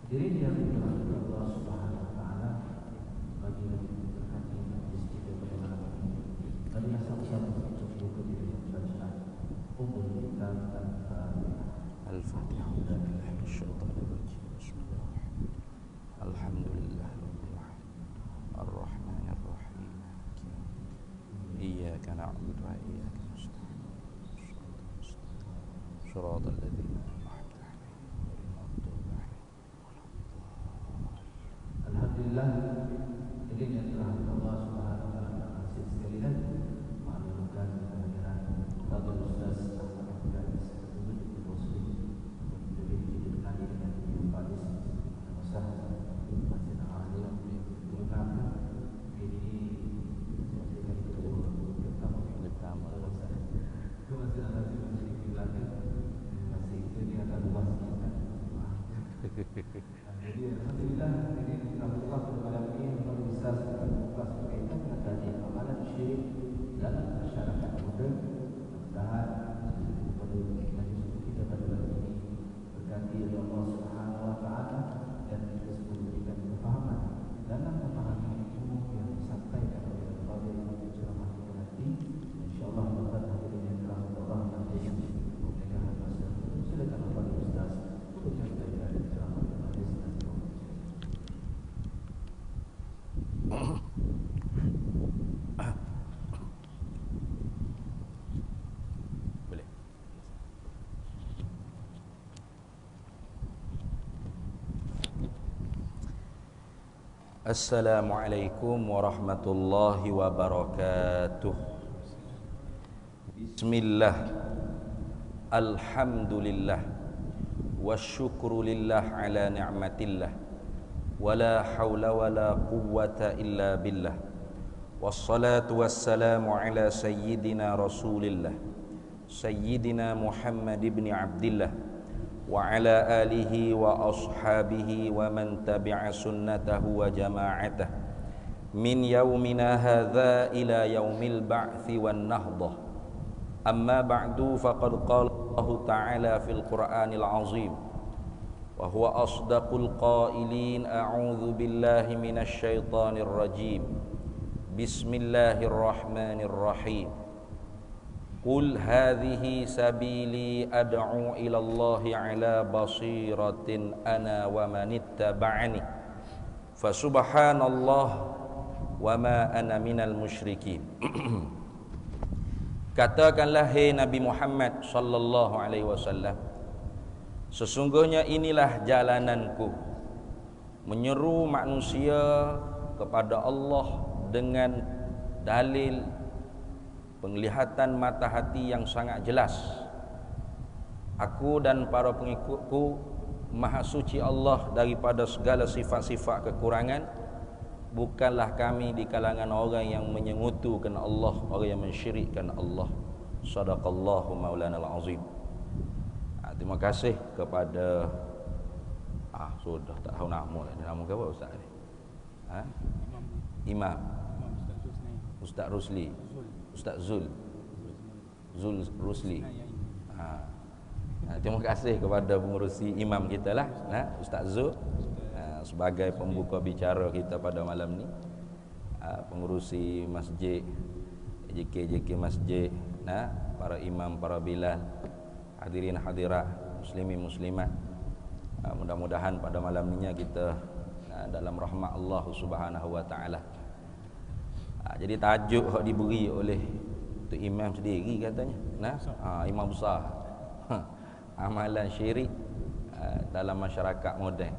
Hadirin yang dirahmati Allah Subhanahu wa taala, bagi yang berkati majlis kita pada malam ini. Mari sama-sama kita buka diri bacaan umum kita Al-Fatihah. Bismillahirrahmanirrahim. Bismillahirrahmanirrahim. Alhamdulillah rabbil alamin. Ar-Rahmanir Rahim. Iyyaka na'budu wa iyyaka nasta'in. Shiratal ladzina an'amta 'alaihim. Alhamdulillah, ini yang dirahmati Allah Subhanahu wa taala, masih sekali lagi menganugerahkan kehadiran Fadil Ustaz Ahmad Abdul Muslim untuk lebih dikenali dengan Fadil Ustaz masih ahli terutama ini pertama masih ada masih belakang masih ini ada luas jadi alhamdulillah ini Allah kepada kami yang bisa berbuka berkaitan dengan tadi amalan syirik dalam masyarakat moden. Mudah-mudahan pada majlis kita pada malam ini berkati oleh Allah Subhanahu wa taala dan kita semua memberikan kefahaman dalam memahami ilmu yang disampaikan oleh Fadil ceramah kita nanti. Insyaallah pada hadirin yang dirahmati Allah majlis dengan masa silakan Fadil Ustaz untuk menyampaikan ceramah majlis nanti. Boleh. Assalamualaikum warahmatullahi wabarakatuh. Bismillah. Alhamdulillah. Wasyukru lillah ala ni'matillah. Wala hawla wala quwwata illa billah. Wassalatu wassalamu ala sayyidina Rasulillah Sayyidina Muhammad ibn Abdillah wa ala alihi wa ashabihi wa man tabi'a sunnatahu wa jama'atah min yaumina hadza ila yaumil ba'thi wan nahdah. Amma ba'du, faqad qala Allah ta'ala fil Qur'anil azim wa huwa asdaqul qailin. A'udzu billahi minasy syaithanir rajim. Bismillahirrahmanirrahim. Qul hadhihi sabili ad'u ila Allahi ala basiratin ana wa manittaba'ani fa subhanallah wa ma ana minal musyrikin. Katakanlah, hai Nabi Muhammad sallallahu alaihi wasallam, sesungguhnya inilah jalananku, menyeru manusia kepada Allah dengan dalil penglihatan mata hati yang sangat jelas. Aku dan para pengikutku maha suci Allah daripada segala sifat-sifat kekurangan. Bukanlah kami di kalangan orang yang menyengutukan Allah, orang yang mensyirikkan Allah. Sadaqallahu maulanal azim. Terima kasih kepada sudah tak tahu nama lagi. Nama apa Ustaz ni? Imam Ustaz Rusli. Ustaz Zul Rusli. Terima kasih kepada pengurusi imam kita lah, Ustaz Zul, sebagai pembuka bicara kita pada malam ni. Pengurusi masjid, JK masjid, para imam, para bilal, hadirin hadirat, muslimin muslimat. Mudah-mudahan pada malam ni kita dalam rahmat Allah Subhanahu wa taala. Jadi tajuk yang diberi oleh tu imam sendiri katanya, imam besar, amalan syirik dalam masyarakat moden.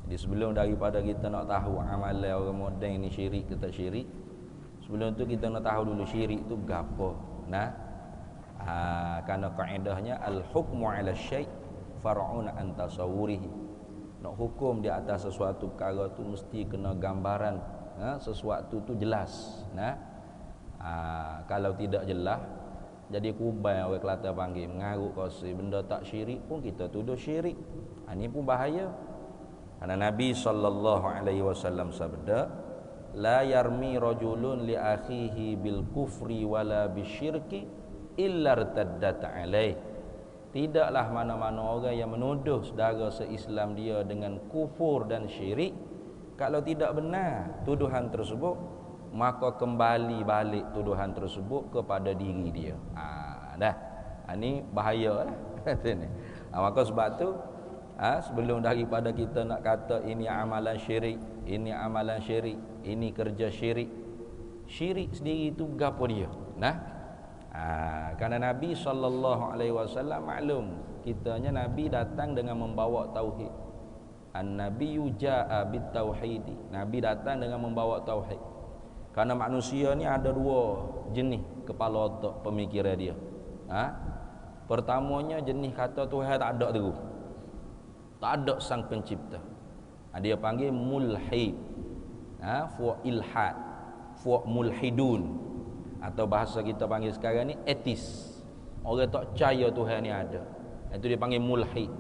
Jadi sebelum daripada kita nak tahu amalan orang moden ni syirik ke tak syirik, sebelum tu kita nak tahu dulu syirik tu gapo. Karena kaedahnya al-hukmu 'ala syai' far'un an tasawwurihi. Nak hukum di atas sesuatu perkara tu mesti kena gambaran, sesuatu tu jelas. Kalau tidak jelas, jadi kubai orang Kelantan panggil mengarut kosi, benda tak syirik pun kita tuduh syirik. Ini pun bahaya. Karena Nabi sallallahu alaihi wasallam sabda, la yarmi rajulun li akhihi bil kufri wala bisyirki illa irtaddat alaih. Tidaklah mana-mana orang yang menuduh saudara se-Islam dia dengan kufur dan syirik, kalau tidak benar tuduhan tersebut, maka kembali balik tuduhan tersebut kepada diri dia. Ini bahaya lah. Maka sebab tu sebelum daripada kita nak kata ini amalan syirik, ini amalan syirik, ini kerja syirik, syirik sendiri itu gapo dia? Karena Nabi SAW maklum, kitanya Nabi datang dengan membawa tauhid. An-nabiyyu jaa bit-tauhidi. Nabi datang dengan membawa tauhid. Karena manusia ni ada dua jenis kepala otak pemikiran dia. Pertamanya jenis kata Tuhan tak ada terus. Tak ada sang pencipta. Dia panggil mulhid. Fa ilhad, fa mulhidun. Atau bahasa kita panggil sekarang ni etis. Orang tak percaya Tuhan ni ada. Itu dia panggil mulhid.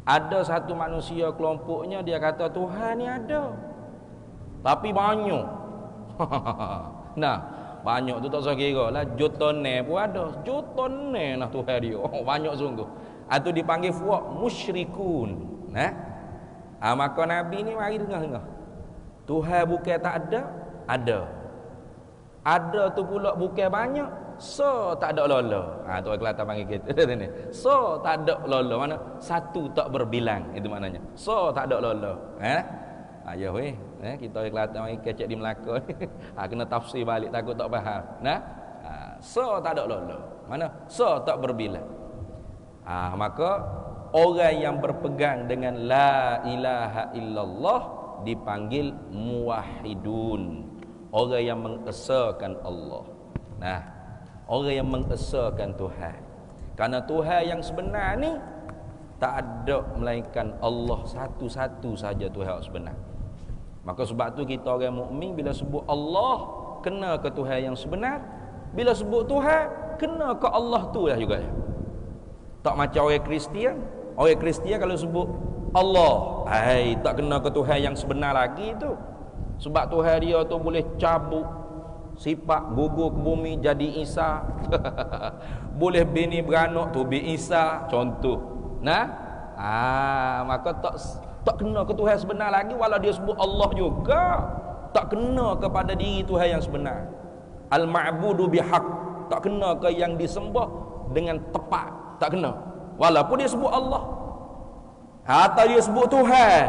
Ada satu manusia kelompoknya dia kata Tuhan ni ada, tapi banyak. Banyak tu tak usah kira lah, jutone pun ada. Jutone lah Tuhan dia. Banyak sungguh. Itu dipanggil fuak musyrikun. Maka Nabi ni mari dengar-dengar. Tuhan bukan tak ada, ada. Ada tu pula bukan banyak, so tak ada lola. Tu Kelantan panggil kita ni. So tak ada lola, mana satu tak berbilang, itu maknanya. So tak ada lola. Ya weh, kita Kelantan panggil kecek di Melaka ni. Kena tafsir balik, takut tak faham. So tak ada lola. Mana? So tak berbilang. Maka orang yang berpegang dengan la ilaha illallah dipanggil muwahhidun. Orang yang mengesahkan Allah. Orang yang mengesahkan Tuhan. Karena Tuhan yang sebenar ni tak ada melainkan Allah satu-satu saja Tuhan yang sebenar. Maka sebab tu kita orang mukmin bila sebut Allah kena ke Tuhan yang sebenar. Bila sebut Tuhan kena ke Allah tu lah juga. Tak macam orang Kristian. Orang Kristian kalau sebut Allah, tak kena ke Tuhan yang sebenar lagi tu. Sebab Tuhan dia tu boleh cabut sifat gugur ke bumi jadi Isa. Boleh bini beranak tu bi Isa, contoh. Maka tak kena ke Tuhan sebenar lagi, walau dia sebut Allah juga tak kena kepada diri Tuhan yang sebenar. Al-ma'budu bihaq, tak kena ke yang disembah dengan tepat, tak kena. Walaupun dia sebut Allah atau dia sebut Tuhan,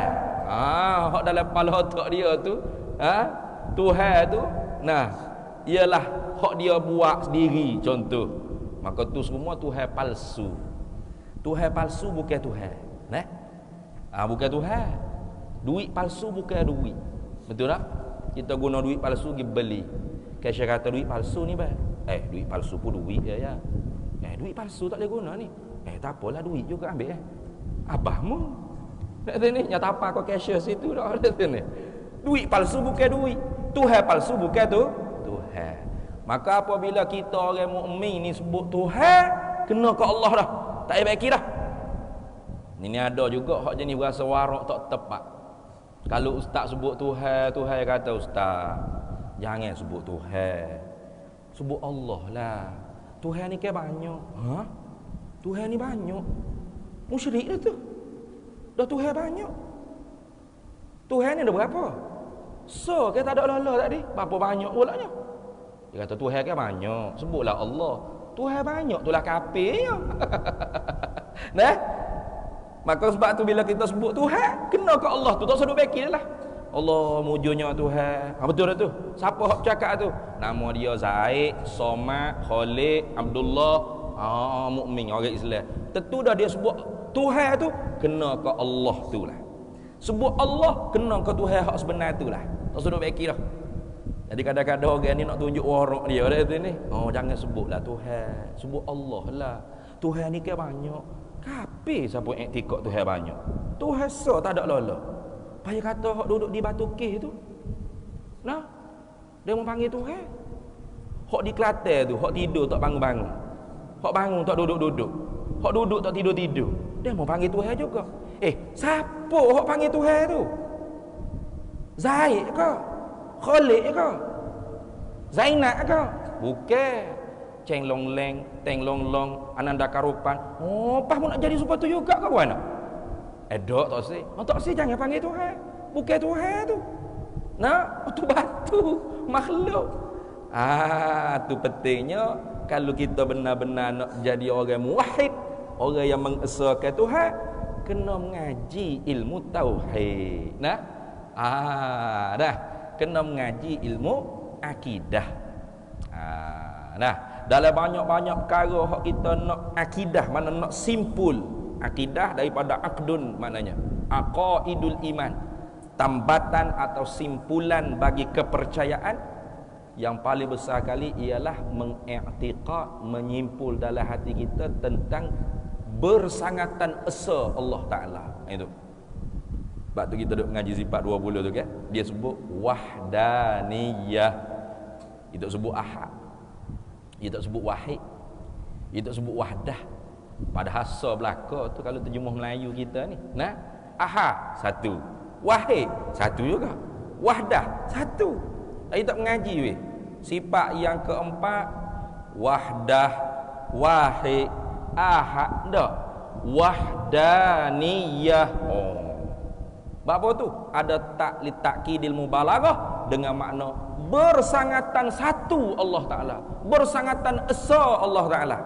hak dalam kepala otak dia tu, Tuhan tu, ialah hak dia buat sendiri, contoh. Maka tu semua Tuhan palsu. Tuhan palsu bukan Tuhan. Bukan Tuhan. Duit palsu bukan duit. Betul tak? Kita guna duit palsu pergi beli. Kesya kata duit palsu ni duit palsu pun duit ya. Duit palsu tak boleh guna ni. Tak apalah, duit juga ambil abahmu. Nak ni nyata apa kau cashier situ dah ni. Duit palsu bukan duit. Tuhan palsu bukan tu Tuhan. Maka apabila kita orang mukmin ni sebut Tuhan, kena ke Allah dah. Tak payah fikir dah. Ini ada juga hak jenis berasa warak tak tepat. Kalau ustaz sebut Tuhan, Tuhan kata ustaz, jangan sebut Tuhan. Sebut Allah lah. Tuhan ni kan banyak. Tuhan ni banyak. Musyrik dah tu. Dah Tuhan banyak. Tuhan ni ada berapa? So, kita tak ada Allah tadi. Berapa banyak pulanya? Dia kata Tuhan kan banyak. Sebutlah Allah. Tuhan banyak tu lah kafir. Maka sebab tu bila kita sebut Tuhan, kena ke Allah tu. Tak usah duk fikir lah. Allah mujurnya Tuhan. Betul dah tu. Siapa hak cakap tu? Nama dia Zaid, Somad, Khalid, Abdullah, mukmin orang Islam. Tentu dah dia sebut Tuhan tu, kena ke Allah tu lah. Sebut Allah, kena ke Tuhan hak sebenar tu lah. Tak usah duk fikir lah. Jadi kadang-kadang orang ni nak tunjuk warak dia dah tu ni. Jangan sebutlah Tuhan. Sebut Allah lah. Tuhan ni kan banyak. Kapir siapa iktikad Tuhan banyak. Tuhan so tak ada lola. Payah kata hak duduk di batu keh tu. Dia mau panggil Tuhan. Hak di Kelantan tu, hak tidur tak bangun-bangun. Hak bangun tak duduk-duduk. Hak duduk tak tidur-tidur. Dia mau panggil Tuhan juga. Siapa hak panggil Tuhan tu? Zaid ke? Khalid ke? Zainab ke? Bukan. Ceng long leng, teng long long, ananda karupan. Oh, pas mau nak jadi seperti itu juga kau anak. Dok tak sih. Oh, tak sih jangan panggil Tuhan. Bukan Tuhan tu. Nah, tu batu, makhluk. Tu pentingnya kalau kita benar-benar nak jadi orang muwahhid, orang yang mengesahkan Tuhan, kena mengaji ilmu tauhid. Dah kena mengaji ilmu akidah. Dalam banyak-banyak perkara hak kita nak akidah, mana nak simpul akidah daripada aqdun, maknanya aqaidul iman, tambatan atau simpulan bagi kepercayaan yang paling besar kali ialah mengiktiqad, menyimpul dalam hati kita tentang bersangatan esa Allah Ta'ala. Itu sebab tu kita duk mengaji sifat 20 tu kan, dia sebut wahdaniyah, dia tak sebut ahad, dia tak sebut wahid, dia tak sebut wahdah. Pada hasa belaka tu kalau terjemah Melayu kita ni, ahad satu, wahid satu juga, wahdah satu. Dia tak mengaji weh. Sifat yang keempat wahdah, wahid, ahad, dak wahdaniyah. Apa tu? Ada tak li takkidil mubalaghah dengan makna bersangatan satu Allah Ta'ala, bersangatan esa Allah Ta'ala.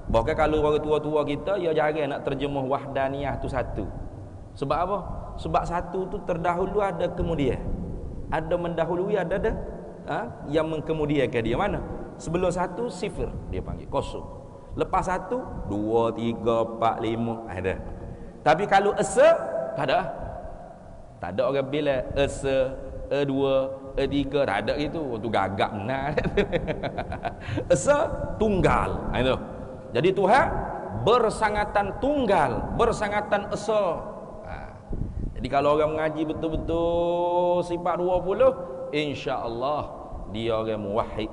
Bahkan kalau orang tua-tua kita, ya jarang nak terjemah wahdaniyah tu satu. Sebab apa? Sebab satu tu terdahulu ada kemudian, ada mendahului, ada yang mengkemudiakan dia. Mana? Sebelum satu sifir dia panggil kosong, lepas satu 2, 3, 4, 5 ada. Tapi kalau esa tak ada orang bila esa, E2, E3, tak ada gitu. Tu gagap benar. Esa tunggal. Itu. Jadi Tuhan bersangatan tunggal, bersangatan esa. Jadi kalau orang mengaji betul-betul sifat 20, insya-Allah dia orang muwahhid.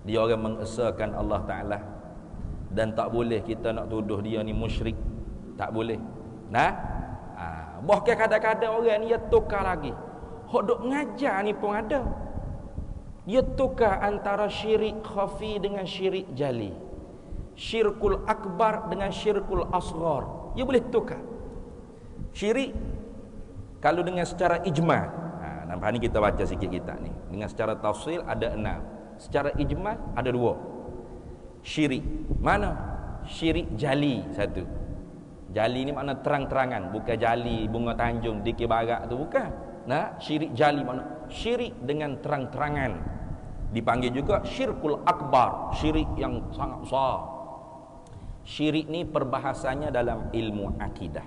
Dia orang mengesakan Allah Ta'ala. Dan tak boleh kita nak tuduh dia ni musyrik. Tak boleh. Bahkan kadang-kadang orang ni dia tukar lagi. Hok duk mengajar ni pun ada. Dia tukar antara syirik khafi dengan syirik jali, syirkul akbar dengan syirkul asghar. Dia boleh tukar. Syirik kalau dengan secara ijmal, nampak ni kita baca sikit kita ni. Dengan secara tafsil ada 6. Secara ijmal ada 2. Syirik. Mana? Syirik jali satu. Jali ni makna terang-terangan, bukan jali bunga tanjung dikir barak tu, bukan. Syirik jali makna syirik dengan terang-terangan. Dipanggil juga syirkul akbar, syirik yang sangat besar. Syirik ni perbahasannya dalam ilmu akidah.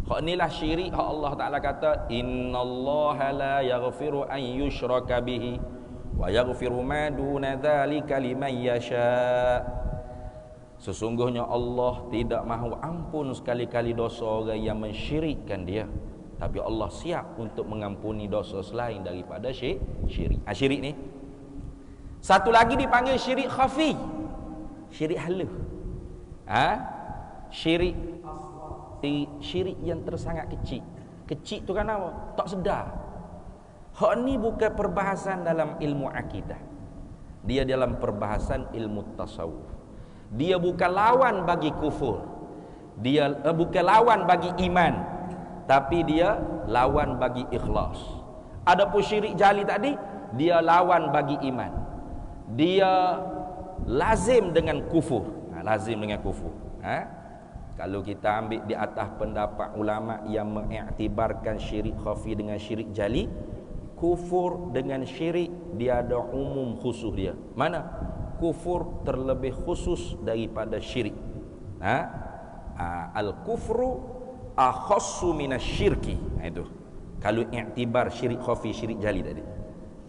Hak inilah syirik hak Allah Ta'ala kata innallaha la yaghfiru an yushraka bihi wa yaghfiru ma duna dzalika liman yasha. Sesungguhnya Allah tidak mahu ampun sekali-kali dosa orang yang mensyirikkan dia, tapi Allah siap untuk mengampuni dosa selain daripada syirik. Syirik ni satu lagi dipanggil syirik khafi, syirik halus. Syirik yang tersangat kecil. Kecil tu kan apa? Tak sedar. Hak ni bukan perbahasan dalam ilmu akidah, dia dalam perbahasan ilmu tasawuf. Dia bukan lawan bagi kufur, dia bukan lawan bagi iman, tapi dia lawan bagi ikhlas. Adapun syirik jali tadi, dia lawan bagi iman, dia lazim dengan kufur. Lazim dengan kufur. Kalau kita ambil di atas pendapat ulama yang mengiktibarkan syirik khafi dengan syirik jali, kufur dengan syirik dia ada umum khusus dia. Mana? Kufur terlebih khusus daripada syirik. Al-kufru akhassu minasyirki. Itu kalau iktibar syirik khafi, syirik jali tadi.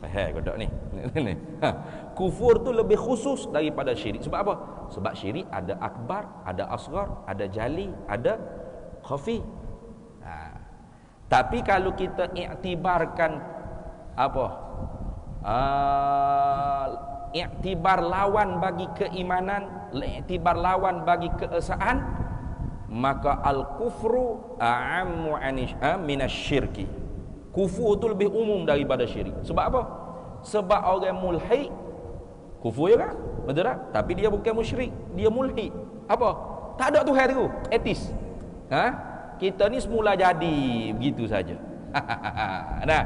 Faham kodok ni? Kufur tu lebih khusus daripada syirik. Sebab apa? Sebab syirik ada akbar, ada asghar, ada jali, ada khafi. Tapi kalau kita iktibarkan apa? Iktibar lawan bagi keimanan, iktibar lawan bagi keesaan, maka al-kufru a'ammu minasyirki. Kufur itu lebih umum daripada syirik. Sebab apa? Sebab orang mulhid kufur juga. betul tak? Tapi dia bukan musyrik, dia mulhid. Apa? Tak ada Tuhan tu, etis. Kita ni semula jadi begitu saja. Nah,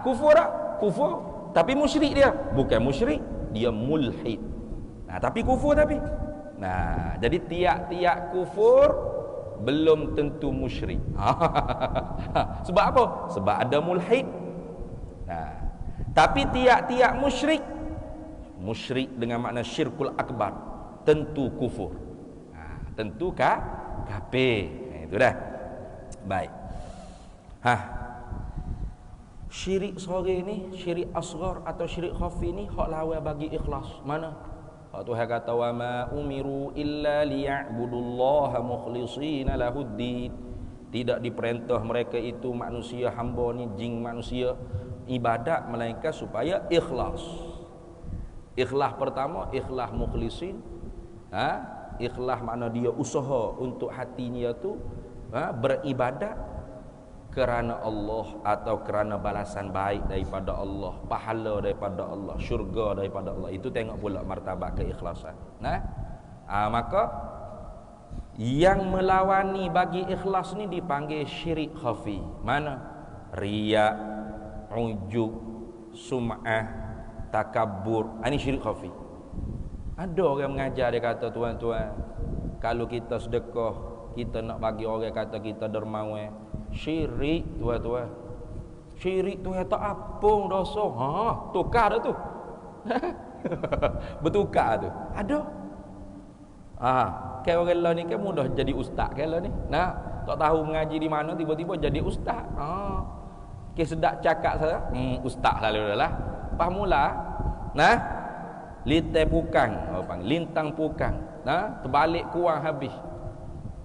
kufur tak? Kufur, tapi musyrik dia. Bukan musyrik, dia mulhid. Nah, tapi kufur tapi. Nah, jadi tiap-tiap kufur belum tentu musyrik. Sebab apa? Sebab ada mulhid. Nah, tapi tiap-tiap musyrik dengan makna syirkul akbar tentu kufur. Tentu kafir. Itu dah. Baik. Syirik sore ni, syirik asghar atau syirik khafi ni hak lawan bagi ikhlas. Mana? Hak Tuhan kata wa ma umiru illa liya'budullaha mukhlishina lahuddin. Tidak diperintah mereka itu manusia hamba ni, jin manusia ibadat melainkan supaya ikhlas. Ikhlas pertama, ikhlas mukhlisin. Ikhlas makna dia usaha untuk hatinya tu beribadat kerana Allah atau kerana balasan baik daripada Allah, pahala daripada Allah, syurga daripada Allah. Itu tengok pula martabat keikhlasan. Maka yang melawani bagi ikhlas ni dipanggil syirik khafi. Mana? Riya, ujub, sum'ah, takabbur. Ini syirik khafi. Ada orang mengajar dia kata, tuan-tuan, kalau kita sedekah, kita nak bagi orang kata kita dermawan, syirik tuan-tuan. Syirik tu tak apung dosa. Tukar dah tu. Bertukar tu. Ada. Kan orang lah ni kan mudah jadi ustaz kan lah ni. Tak tahu mengaji di mana tiba-tiba jadi ustaz. Sedap cakap saya, ustaz lalu dah lah. Pas mula, lintai pukang, lintang pukang, terbalik kurang habis.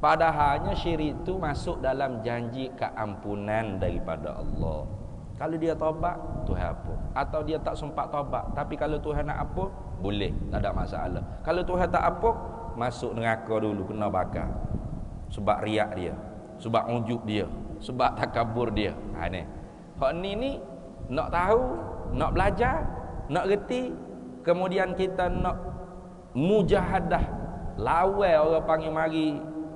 Padahalnya syirik itu masuk dalam janji keampunan daripada Allah. Kalau dia taubat, Tuhan apa? Atau dia tak sempat taubat, tapi kalau Tuhan nak apa, boleh, tak ada masalah. Kalau Tuhan tak apa, masuk neraka dulu, kena bakar. Sebab riak dia, sebab ujub dia, sebab takabur dia. Ni. Hak ni nak tahu, nak belajar, nak reti, kemudian kita nak mujahadah, lawan orang panggil mari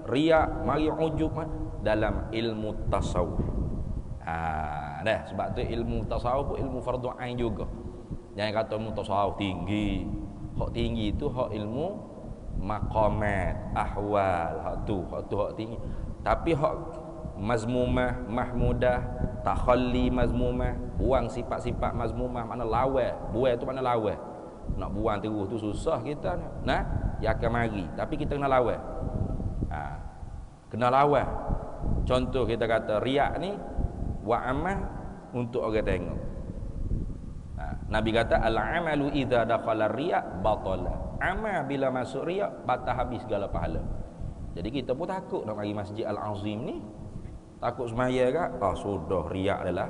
riak, mari ujub dalam ilmu tasawuf. Dah, sebab tu ilmu tasawuf pun ilmu fardu ain juga. Jangan kata ilmu tasawuf tinggi. Hak tinggi itu hak ilmu maqamat, ahwal, hak tinggi. Tapi hak mazmumah, mahmudah, takhalli mazmumah, buang sifat-sifat mazmumah, makna lawan. Buang tu makna lawan. Nak buang terus tu susah kita. Dia akan mari, tapi kita kena lawan. Kena lawan. Contoh kita kata riak ni wa amal untuk orang tengok. Nabi kata al-amalu idza dakhala riya batala. Amal bila masuk riak batal habis segala pahala. Jadi kita pun takut nak mari Masjid Al-Azim ni. Takut semaya ke? Sudah riak adalah.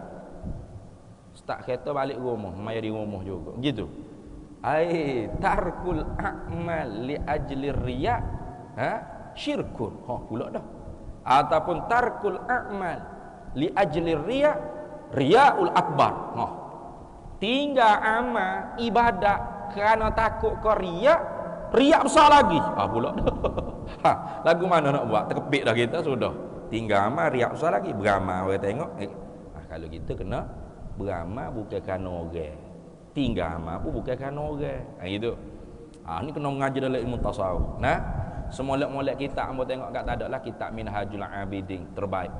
Start kereta balik rumah, semaya di rumah juga. Gitu. Tarkul a'mal li ajli riya syirkun. Pula dah. Ataupun tarkul a'mal li ajli riya riyaul akbar. Tinggal amal ibadat kerana takut ke riak besar lagi. Pula dah. Lagu mana nak buat? Terkepit dah kita sudah. Tinggal amal riak besar lagi. Beramal orang tengok. Kalau kita kena beramal bukan kerana orang. Tinggal amal pun bukan kerana orang. Gitu. Ni kena mengajar dalam ilmu tasawuf. Semolek-molek kitab hamba tengok kat tak ada lah kitab Minhajul Abidin terbaik.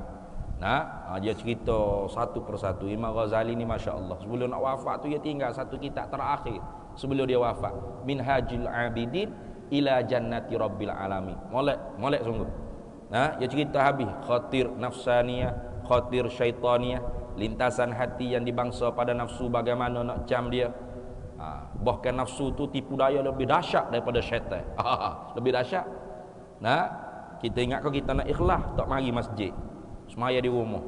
Dia cerita satu persatu. Imam Ghazali ni masya-Allah. Sebelum nak wafat tu dia tinggal satu kitab terakhir sebelum dia wafat. Minhajul Abidin ila jannati rabbil alamin. Molek sungguh. Dia cerita habis khatir nafsaniyah, khatir syaitaniyah, lintasan hati yang dibangsa pada nafsu bagaimana nak jam dia. Bahkan nafsu tu tipu daya lebih dahsyat daripada syaitan. Lebih dahsyat. Kita ingat kalau kita nak ikhlas tak mari masjid. Semaya di rumah.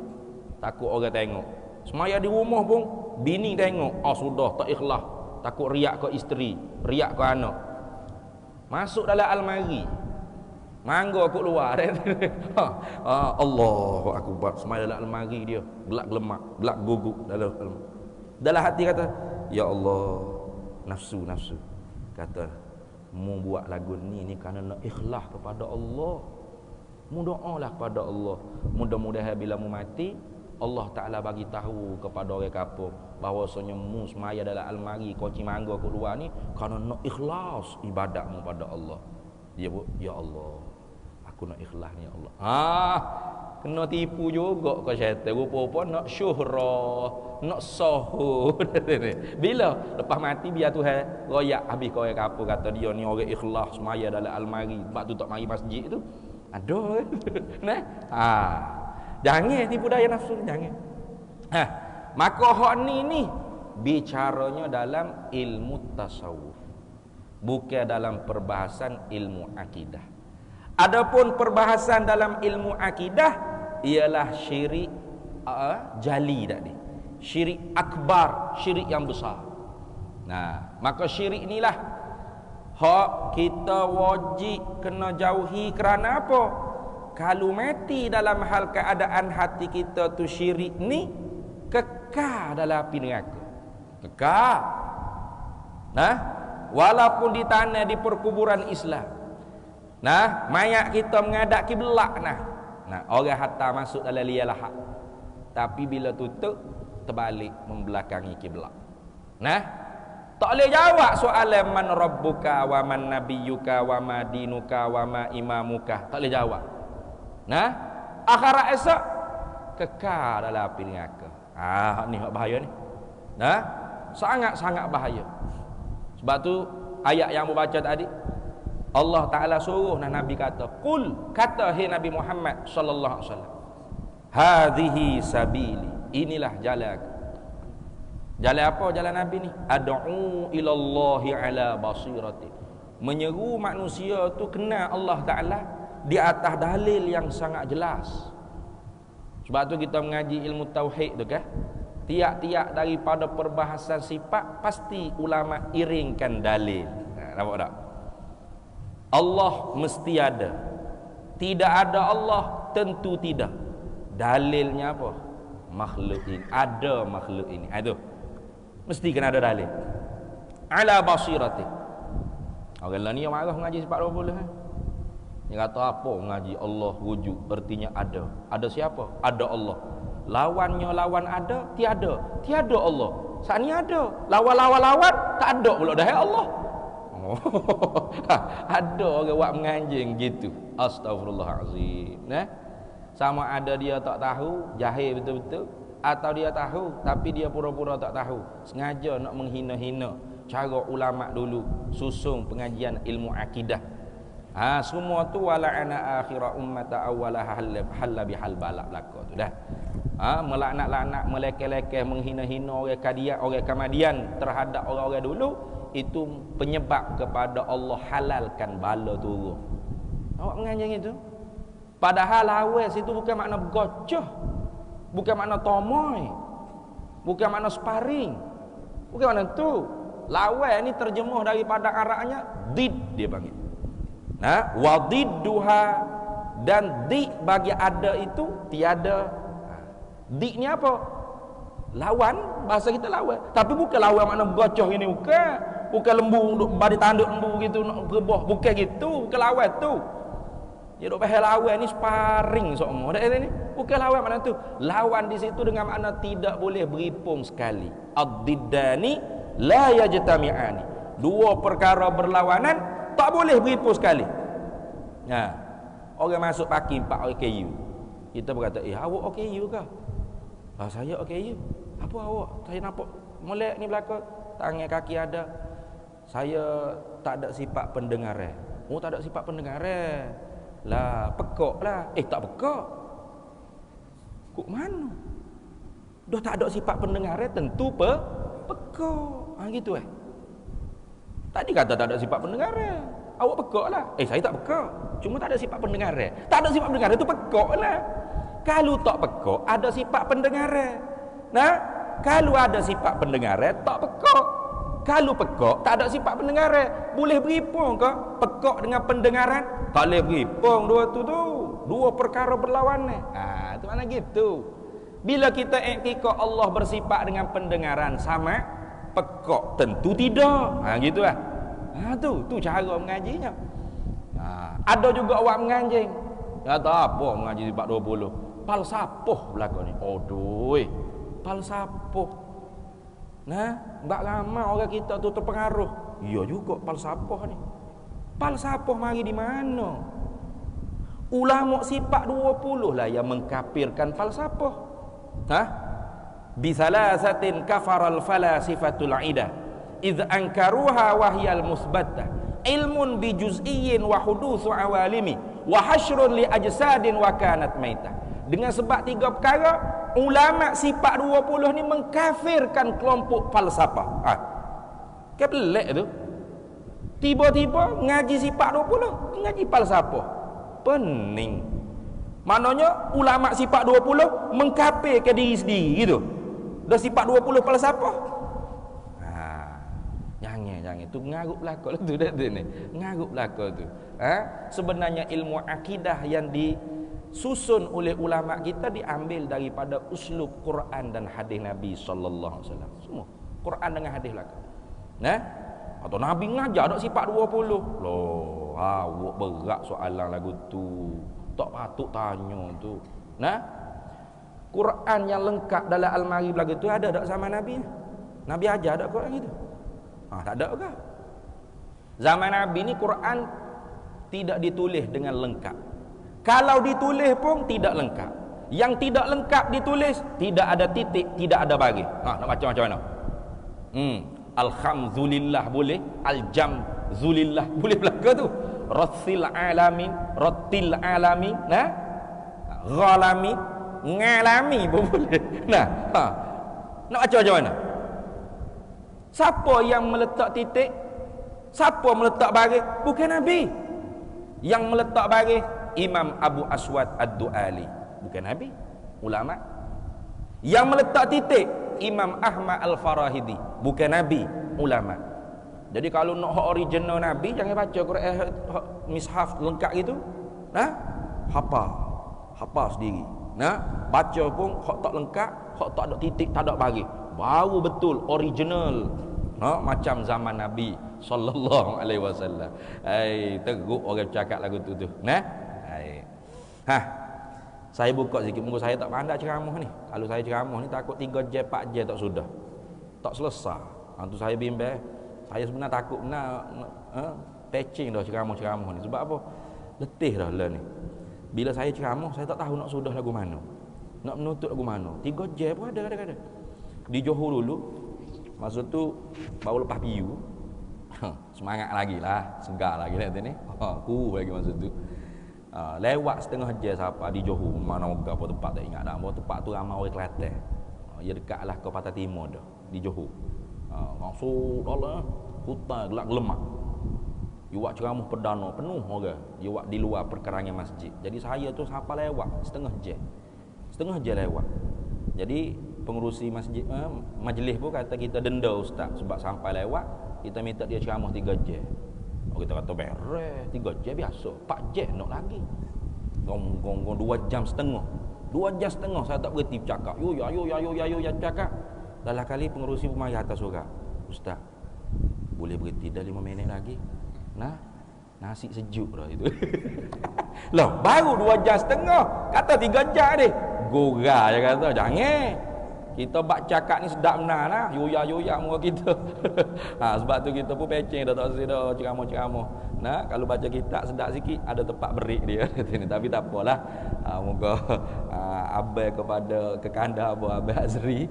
Takut orang tengok. Semaya di rumah pun bini tengok. Sudah tak ikhlas. Takut riak ke isteri, riak ke anak. Masuk dalam almari. Mangga aku luar. Allahu akbar. Semaya dalam almari dia, gelak gelemak, gelak guguk dalam hati kata, ya Allah, nafsu kata mu buat lagu ni kerana nak ikhlas kepada Allah. Mu doalah kepada Allah. Mudah-mudahan bila mu mati, Allah Ta'ala bagi tahu kepada orang kampung bahawasanya mu semaya dalam almari kunci mangga kat luar ni kerana nak ikhlas ibadatmu pada Allah. Dia ya Allah, aku nak ikhlas ni ya Allah. Kena tipu juga kau syaitan. Rupa-rupa nak syuhrah, nak sahur. Bila lepas mati biar Tuhan royak habis kau orang kampung kata dia ni orang ikhlas semaya dalam almari. Sebab tu tak mari masjid tu. Ada. Nah. Jangan tipu daya nafsu, jangan. Maka hak ni bicaranya dalam ilmu tasawuf. Bukan dalam perbahasan ilmu akidah. Adapun perbahasan dalam ilmu akidah ialah syirik jali tadi. Syirik akbar, syirik yang besar. Nah, maka syirik inilah hak kita wajib kena jauhi kerana apa? Kalau mati dalam hal keadaan hati kita tu syirik ni, kekal dalam api neraka. Kekal. Nah, walaupun di tanah di perkuburan Islam. Nah, mayat kita menghadap kiblat nah, orang hatta masuk dalam lialah. Tapi bila tutup terbalik membelakangi kiblat. Nah, tak boleh jawab soalan man rabbuka wa man nabiyyuka wa ma dinuka wa ma imamuka. Tak boleh jawab. Nah, akhirat esok kekal dalam api neraka. Ni hak bahaya ni. Nah, sangat-sangat bahaya. Sebab tu ayat yang membaca tadi Allah Ta'ala suruh Nabi kata, "Qul," kata hai Nabi Muhammad sallallahu alaihi wasallam, "Hadhihi sabili." Inilah jalan. Jalan apa jalan Nabi ni? Ad'u ilallahi ala basirati. Menyeru manusia tu kenal Allah Ta'ala di atas dalil yang sangat jelas. Sebab tu kita mengaji ilmu tauhid tu kan, tiap-tiap daripada perbahasan sifat pasti ulama iringkan dalil. Nampak tak? Allah mesti ada. Tidak ada Allah tentu tidak. Dalilnya apa? Makhluk ini. Ada makhluk ini. Itu. Mesti kena ada dalil. Ala basirati. Orang lain ni yang marah mengaji sifat 20 kan? Dia kata apa mengaji Allah wujud, artinya ada. Ada siapa? Ada Allah. Lawannya lawan ada, tiada. Tiada Allah. Saat ni ada. Lawan-lawan tak ada pula dah Allah. Ada orang buat menganjing gitu. Astagfirullahalazim. Sama ada dia tak tahu, jahil betul-betul, atau dia tahu tapi dia pura-pura tak tahu, sengaja nak menghina-hina cara ulama dulu susung pengajian ilmu akidah. Semua tu wala'ana akhira ummata awwalaha halla bihal balak belaka tu dah. Melaknat-laknat, melekeh-lekeh, menghina-hina orang Kadian, orang Kamadian terhadap orang-orang dulu, itu penyebab kepada Allah halalkan bala turun. Awak menganjing itu. Padahal lawas itu bukan makna bergocoh, bukan makna tomoy, bukan makna sparring, bukan makna tu. Lawas ni terjemuh daripada Arabnya did, dia panggil. Nah, wadidduha, dan di bagi ada itu tiada. Di ni apa? Lawan, bahasa kita lawan. Tapi bukan lawan makna bergocoh ini, bukan. Bukan lembu duk badi tanduk lembu gitu nak berebah, bukan gitu, bukan lawan tu. Dia duk pasal lawan ni sparring semua. Dak ni. Bukan lawan makna tu. Lawan di situ dengan makna tidak boleh beripung sekali. Ad-diddani la yajtami'ani. Dua perkara berlawanan tak boleh beripung sekali. Orang masuk parking 4 OKU. Kita berkata, awak OKU ke? Saya OKU. Apa awak? Saya nampak molek ni belakang, tangan kaki ada. Saya tak ada sifat pendengaran. Tak ada sifat pendengaran. Lah, pekak lah. Tak pekak. Kok mana? Dah tak ada sifat pendengaran, tentu pekak. Gitu Tadi kata tak ada sifat pendengaran. Awak pekak lah. Saya tak pekak. Cuma tak ada sifat pendengaran. Tak ada sifat pendengaran tu pekak lah. Kalau tak pekak, ada sifat pendengaran. Nah, kalau ada sifat pendengaran, tak pekak. Kalau pekak, tak ada sifat pendengaran. Boleh beripung ke pekak dengan pendengaran? Tak boleh beripung dua tu. Dua perkara berlawanan. Itu mana gitu. Bila kita iktikad Allah bersifat dengan pendengaran sama, pekak tentu tidak. Gitu lah. Tu cara mengajinya. Ada juga awak menganjing. Kata apa mengaji 420? Falsafah belaka ni. Aduh. Falsafah. Mbak lama orang kita tu terpengaruh. Ya juga falsafah ni. Falsafah mari di mana? Ulama sifat 20 lah yang mengkafirkan falsafah. Bisalasatin kafaral falasifatul ida idh ankaruha wahyal musbattah ilmun bi juz'iyyin wa hudutsu awalimi wa hasyrun li ajsadin wa kanat maitah. Dengan sebab 3 perkara ulama sifat 20 ni mengkafirkan kelompok falsafah. Kepelik tu. Tiba-tiba ngaji sifat 20, ngaji falsafah. Pening. Maknanya ulama sifat 20 mengkafirkan diri sendiri gitu. Dah sifat 20 falsafah. Jangan tu ngarut belaka tu dah ni. Ngarut belaka tu. Sebenarnya ilmu akidah yang disusun oleh ulama kita diambil daripada uslub Quran dan hadis Nabi sallallahu alaihi wasallam. Semua Quran dengan hadis belaka. Atau Nabi ngajar dak sifat 20. Loh, awak berat soalan lagu tu. Tak patut tanya tu. Quran yang lengkap dalam almari belaka tu ada tak zaman Nabi? Nabi ajar tak Quran gitu? Tak ada ke? Zaman Nabi ni Quran tidak ditulis dengan lengkap. Kalau ditulis pun tidak lengkap. Yang tidak lengkap ditulis, tidak ada titik, tidak ada bagi. Nak baca macam mana? Alhamdulillah boleh, aljamzulillah boleh belaka tu. Rattil alamin, ghalami, ngalami pun boleh. Nak baca macam mana? Siapa yang meletak titik? Siapa meletak baris? Bukan Nabi. Yang meletak baris Imam Abu Aswad Ad-Du'ali. Bukan Nabi, ulama. Yang meletak titik Imam Ahmad Al-Farahidi. Bukan Nabi, ulama. Jadi kalau nak hak original Nabi, jangan baca Quran mishaf lengkap gitu. Hafal sendiri. Baca pun hak tak lengkap, hak tak ada titik, tak ada baris. Baru betul original. Macam zaman Nabi sallallahu alaihi wasallam. Teruk orang cakap lagu tu. Saya buka sikit, muka saya tak pandai ceramah ni. Kalau saya ceramah ni takut 3 jam 4 jam tak sudah. Tak selesai. Tu saya bimbang. Saya sebenarnya takut patching dah ceramah-ceramah ni. Sebab apa? Letih dah lah ni. Bila saya ceramah, saya tak tahu nak sudah lagu mana. Nak menutup lagu mana. 3 jam pun ada kadang-kadang. Di Johor dulu, masa tu baru lepas PU. Semangat lagi lah, segar lagi lah ni. Lagi masa tu. Lewat setengah jam siapa di Johor, mana moga apa tempat tak ingat dah. Tempat tu ramai orang Kelantan. Ia dekatlah ke Pantai Timur dah di Johor. Langsung dalam hutan gelap lemak. Dia buat ceramah perdana penuh orang. Dia buat di luar perkarangan masjid. Jadi saya tu sampai lewat setengah jam lewat. Jadi pengurusi masjid majlis pun kata kita denda ustaz sebab sampai lewat kita minta dia ceramah 3 jam. Kita kata beres 3 jam biasa, 4 jam nak lagi. Gong 2 jam setengah. 2 jam setengah saya tak berhenti bercakap. Yo cakap. Dalam kali pengurusi pun mari atas surat. Ustaz, boleh berhenti dah 5 minit lagi. Nasi sejuk dah itu. Loh, baru 2 jam setengah. Kata 3 jam ni. Gora je kata, jangan. Kita bak cakap ni sedap benar lah. Yoyak muka kita. Sebab tu kita pun pecing dah tak sedar ceramah-ceramah. Kalau baca kitab sedap sikit, ada tempat break dia. Tapi tak apalah. Moga abai kepada kekanda Abu Azri.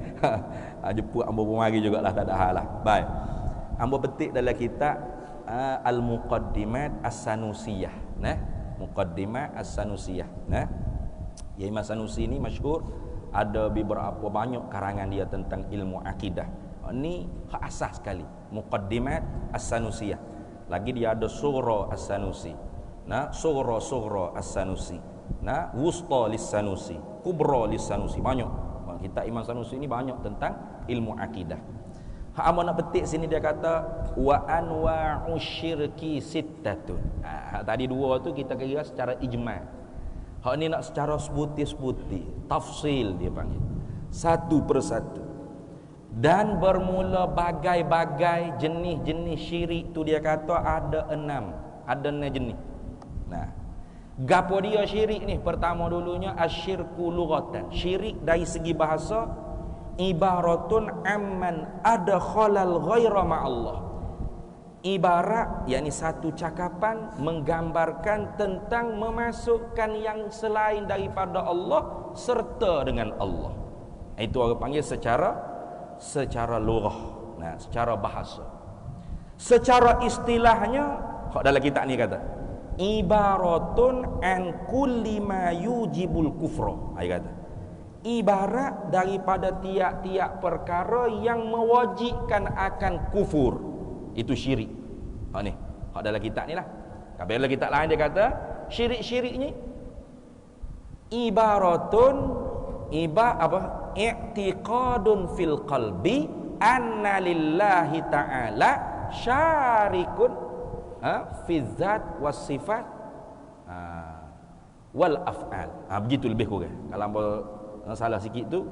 Jemput ambo pun mari jugalah, tak ada hal lah. Baik. Ambo petik dalam kitab Al-Muqaddimat As-Sanusiyah. Muqaddimat As-Sanusiyah. Ya Imam Sanusi ni masyhur, ada beberapa banyak karangan dia tentang ilmu akidah. Ini hak asas sekali. Muqaddimat As-Sanusiyah. Lagi dia ada Surah As-Sanusi. Surah As-Sanusi. Wusta Lis-Sanusi, Kubra Lis-Sanusi. Banyak. Kitab Imam Sanusi ni banyak tentang ilmu akidah. Hak amun nak petik sini dia kata wa anwa'u syirki sittatun. Tadi dua tu kita kira secara ijma'. Hak ni nak secara sebuti-sebuti, tafsil dia panggil. Satu persatu. Dan bermula bagai-bagai jenis-jenis syirik tu dia kata ada 6. Ada 6 jenis. Nah, gapo dia syirik ni? Pertama dulunya asyirku lughatan. Syirik dari segi bahasa ibaratun amman adkhalal ghaira ma'allah. Ibarat, yakni satu cakapan menggambarkan tentang memasukkan yang selain daripada Allah serta dengan Allah. Itu orang panggil secara lughah. Nah, secara bahasa. Secara istilahnya, hak dalam kitab ni kata, ibaratun an kulli ma yujibul kufra. Ai kata, ibarat daripada tiap-tiap perkara yang mewajibkan akan kufur. Itu syirik. Hak ni, hak dalam kitab ni lah. Kalau dalam kitab lain dia kata, syirik-syirik ni ibaratun i'tiqadun fil qalbi anna lillahi ta'ala syarikun fi dzat was sifat wal af'al. Begitu lebih kurang. Kalau hangpa salah sikit tu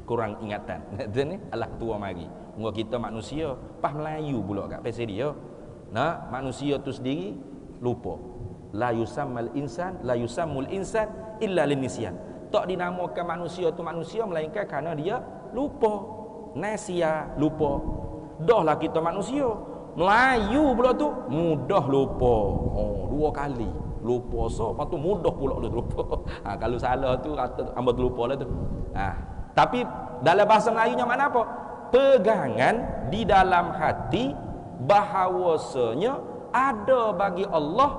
kurang ingatan. Itu ni Allah tua mari. Muka kita manusia pas Melayu pula kat pasal dia. Nah, manusia tu sendiri lupa. La yusammul insan illa linisyan. Tak dinamakan manusia tu manusia melainkan kerana dia lupa. Nasia, lupa. Dahlah kita manusia. Melayu pula tu mudah lupa. Oh, 2 kali lupa. So, lepas tu mudah pula lupa. Kalau salah tu hamba terlupa lah tu. Tapi dalam bahasa Melayunya makna apa? Pegangan di dalam hati bahawasanya ada bagi Allah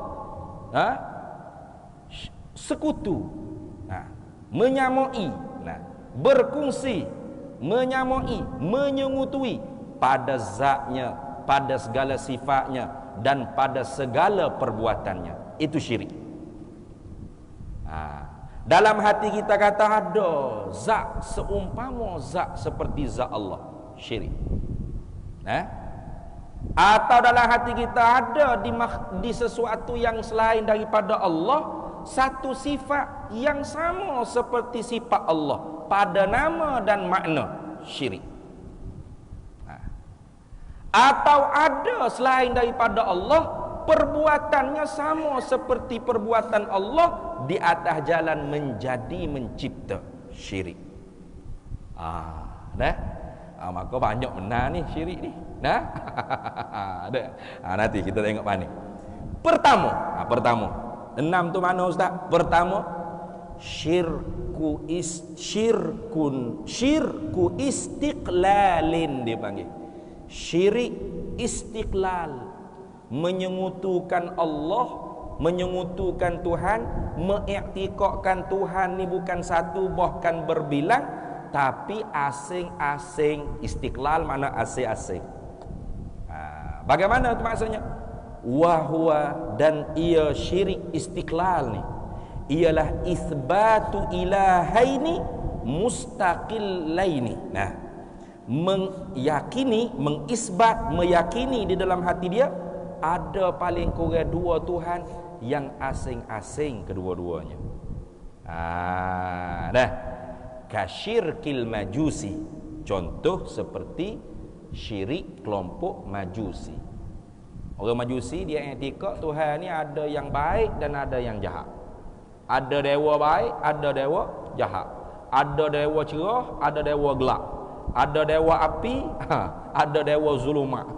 sekutu, menyamai, berkongsi, menyamai, menyengutui pada zatnya, pada segala sifatnya dan pada segala perbuatannya. Itu syirik. Dalam hati kita kata ada zat seumpama zat seperti zat Allah, syirik. Atau dalam hati kita ada di sesuatu yang selain daripada Allah satu sifat yang sama seperti sifat Allah pada nama dan makna, syirik. Atau ada selain daripada Allah perbuatannya sama seperti perbuatan Allah di atas jalan menjadi mencipta, syirik. Maka banyak benar ni syirik ni. Nanti kita tengok mana. Pertama 6 tu mana ustaz? Pertama, syirku istiqlalin dia panggil. Syirik istiqlal, menyengutukan Allah, menyengutukan Tuhan, mengiktikadkan Tuhan ni bukan satu bahkan berbilang, tapi asing-asing. Istiqlal mana asing-asing. Bagaimana itu maksudnya? Wahwa, dan ia syirik istiqlal ni ialah isbatu ilahaini mustaqillaini. Mengisbat, meyakini di dalam hati dia ada paling kurang 2 Tuhan yang asing-asing kedua-duanya. Kasyirkil majusi. Contoh seperti syirik kelompok majusi. Orang majusi dia i'tikad Tuhan ni ada yang baik dan ada yang jahat. Ada dewa baik, ada dewa jahat. Ada dewa cerah, ada dewa gelap. Ada dewa api, ada dewa zulumat.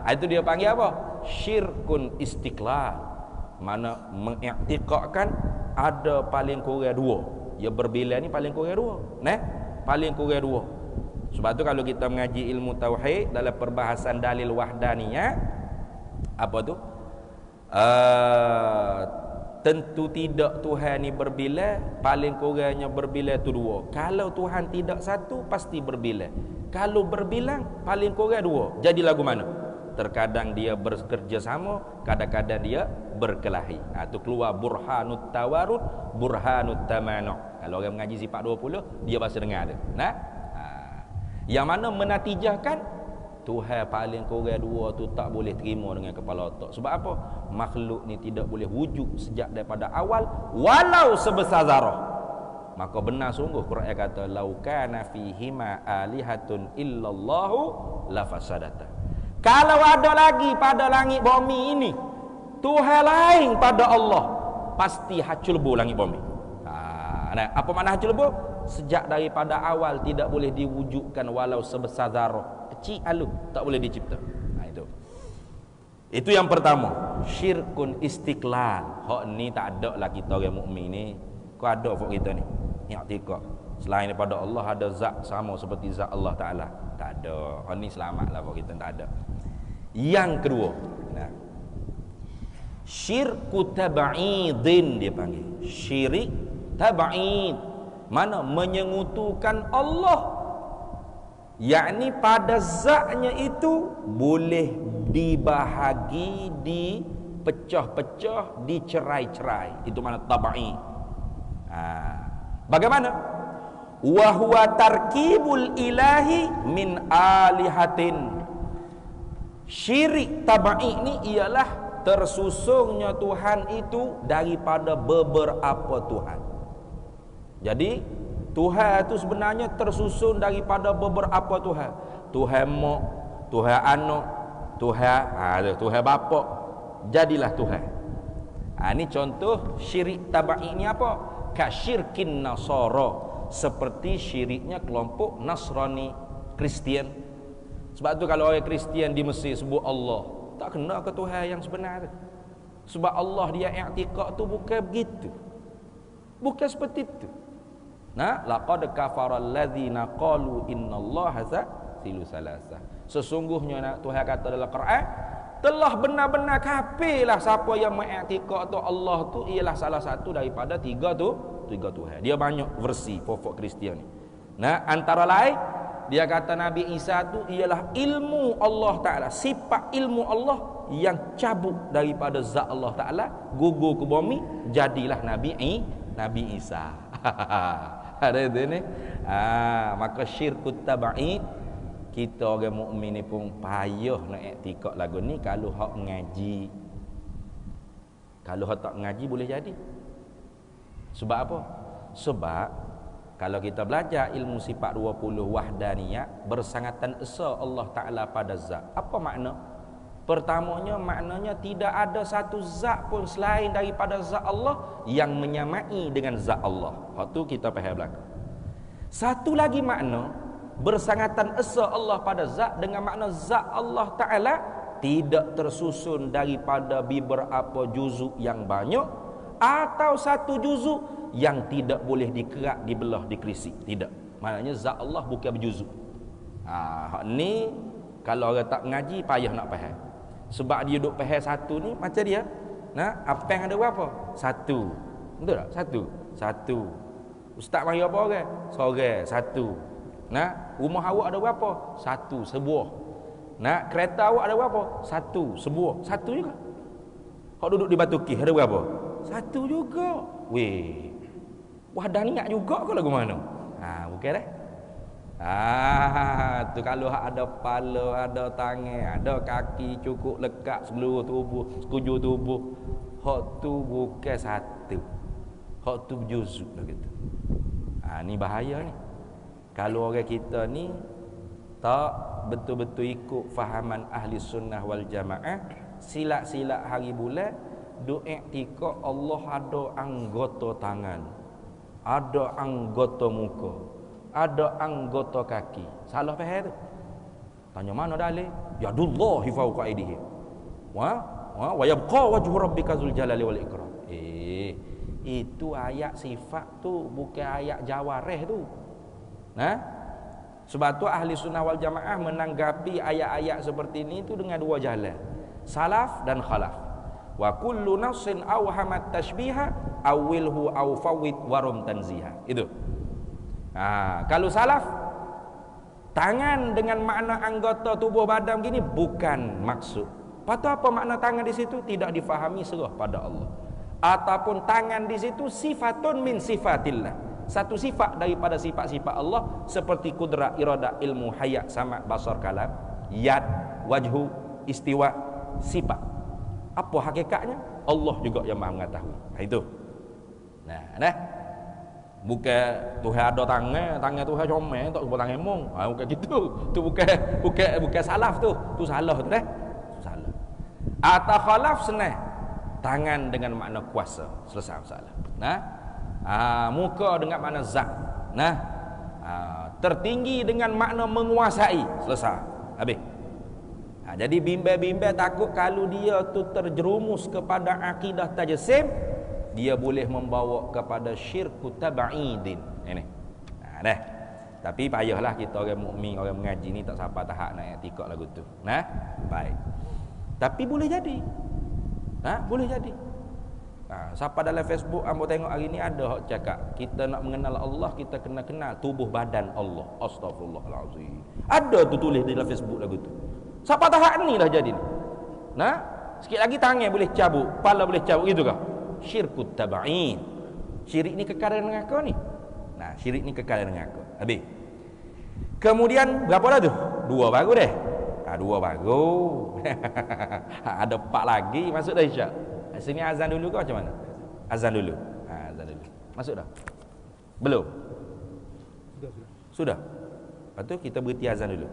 Itu dia panggil apa? Syirkun istiqlal. Mana mengiktikadkan ada paling kurang 2. Ya berbilang ni paling kurang 2. Paling kurang 2. Sebab tu kalau kita mengaji ilmu tauhid dalam perbahasan dalil wahdaniyah, apa tu? Tentu tidak Tuhan ni berbilang, paling kurangnya berbilang tu 2. Kalau Tuhan tidak satu, pasti berbilang. Kalau berbilang, paling kurang 2. Jadi lagu mana? Terkadang dia bekerja sama, kadang-kadang dia berkelahi. Tu keluar burhanut tawarud, burhanut tamanu'. Kalau orang mengaji sifat 20, dia bahasa dengar tu. Yang mana menatijahkan Tuhan paling kurang 2 tu tak boleh terima dengan kepala otak. Sebab apa? Makhluk ni tidak boleh wujud sejak daripada awal walau sebesar zarah. maka benar sungguh Quran kata lau kana fihima alihatun illallahu lafasadata. Kalau ada lagi pada langit bumi ini Tuhan lain pada Allah, pasti hacul bu langit bumi. Nah, apa makna hacul bu? Sejak daripada awal tidak boleh diwujudkan walau sebesar zarah. Kecil alu tak boleh dicipta. Nah, itu yang pertama, syirkun istiqlal. Hak ni tak ada lah kita orang mukmin ni. Kau ada fok kita ni. I'tiqad. Selain daripada Allah ada zat sama seperti zat Allah Taala. Tak ada. Hak ni selamatlah fok kita, tak ada. Yang kedua, nah, syirku tab'idin dia panggil. Syirik tab'id. Mana menyengutukan Allah. Yakni pada zatnya itu boleh dibahagi, dipecah-pecah, dicerai-cerai. Itu mana tab'id. Bagaimana? Wa huwa tarkibul ilahi min alihatin. Syirik tab'id ni ialah tersusunnya Tuhan itu daripada beberapa Tuhan. Jadi Tuhan itu sebenarnya tersusun daripada beberapa Tuhan. Tuhan Mak, Tuhan Anak, Tuhan Bapa. Jadilah Tuhan. Ini contoh syirik tab'id ni apa? Kasyirkin Nasara, seperti syiriknya kelompok Nasrani, Kristian. Sebab tu kalau orang Kristian di Mesir sebut Allah, tak kena ke Tuhan yang sebenar. Sebab Allah dia i'tiqad tu bukan begitu. Bukan seperti itu. Nah, laqad kafara allazina qalu innallaha thalithu salasah. Sesungguhnya Tuhan kata dalam Quran, telah benar-benar kafirlah siapa yang mengiktikad tu Allah tu ialah salah satu daripada tiga Tuhan. Dia banyak versi pokok Kristian ni. Nah, antara lain dia kata Nabi Isa tu ialah ilmu Allah Taala, sifat ilmu Allah yang cabut daripada zat Allah Taala, gugur ke bumi, jadilah Nabi Isa. Ada itu ni. Maka syirkut tab'id, kita orang mukmin ni pun payah nak i'tikad lagu ni kalau hak ngaji. Kalau hak tak ngaji boleh jadi. Sebab apa? Sebab kalau kita belajar ilmu sifat 20 wahdaniyah, bersangatan esa Allah Taala pada zat. Apa makna? Pertamanya maknanya tidak ada satu zat pun selain daripada zat Allah yang menyamai dengan zat Allah. Hak tu kita faham belaka. Satu lagi makna bersangatan esa Allah pada zat dengan makna zat Allah Ta'ala tidak tersusun daripada beberapa juzuk yang banyak atau satu juzuk yang tidak boleh dikerak, dibelah, dikrisik. Tidak. Maknanya zat Allah bukan berjuzuk. Hak ni kalau orang tak mengaji payah nak faham. Sebab dia duduk faham satu ni macam dia. Nah, apa yang ada berapa? Satu. Betul tak? Satu. Ustaz mari apa orang? Seorang. Satu. Nah, rumah awak ada berapa? Satu, sebuah. Nah, kereta awak ada berapa? Satu, sebuah. Satu juga. Kau duduk di Batu Kih ada berapa? Satu juga. Weh. Wah, dah niat juga ke lagu mana? Bukan dah. Tu kalau ada kepala, ada tangan, ada kaki cukup lekat seluruh tubuh, sekujur tubuh. Hak tu bukan satu. Hak tu berjuzuk dah gitu. Ni bahaya ni. Kalau orang kita ni tak betul-betul ikut fahaman ahli sunnah wal jamaah, silat-silat hari bulan, duk i'tikad Allah ada anggota tangan, ada anggota muka, ada anggota kaki. Salah faham tu. Tanya mana dalil? Yadullahi fawqa aydihim. Wa yabqa wajhu rabbika dzul jalali wal ikram. Itu ayat sifat tu, bukan ayat jawarih tu. Sebab tu ahli sunnah wal jamaah menanggapi ayat-ayat seperti ini tu dengan dua jalan, salaf dan khalaf. Wa kullu nafsin awhamat tashbiha awilhu aw fawwid warum tanziha. Itu. Kalau salaf, tangan dengan makna anggota tubuh badan gini bukan maksud. Patut apa makna tangan di situ tidak difahami serah pada Allah. Ataupun tangan di situ sifatun min sifatillah, satu sifat daripada sifat-sifat Allah, seperti kudrat, iradah, ilmu, hayat, sama, basar, kalam, yad, wajhu, istiwa, sifat. Apa hakikatnya? Allah juga yang Maha mengetahui. Itu. Bukan Tuhan ada tangan Tuhan comel tak sebut tangan mung. Bukan gitu. Tu bukan salaf tu. Tu salah tu dah. Tu salah. Atau khalaf senang. Tangan dengan makna kuasa. Selesai masalah. Nah. Muka dengan makna zat. Nah. Tertinggi dengan makna menguasai. Selesai. Habis. Jadi bimbang-bimbang takut kalau dia tu terjerumus kepada akidah tajsim, dia boleh membawa kepada syirku tab'idin. Ini. Dah. Tapi payahlah kita orang mukmin, orang mengaji ni tak sampai tahap nak etikad lagu tu. Nah, baik. Tapi boleh jadi. Boleh jadi. Siapa dalam Facebook ambo tengok hari ni ada hak cakap, kita nak mengenal Allah, kita kena kenal tubuh badan Allah. Astagfirullahalazim. Ada tu tulis di dalam Facebook lagu tu. Siapa tahap ni dah jadi ni. Nah, sikit lagi tangan boleh cabut, kepala boleh cabut gitu kah? Syirkut tab'in. Syirik ni kekal dengan aku ni. Nah, syirik ni kekal dengan aku. Habis. Kemudian berapa dah tu? 2 baru deh. 2 baru. Ada 4 lagi masuk dah Isyak. Sini azan dulu ke macam mana? Azan dulu. Azan dulu. Masuk dah? Belum? Sudah. Lepas tu kita berhenti azan dulu.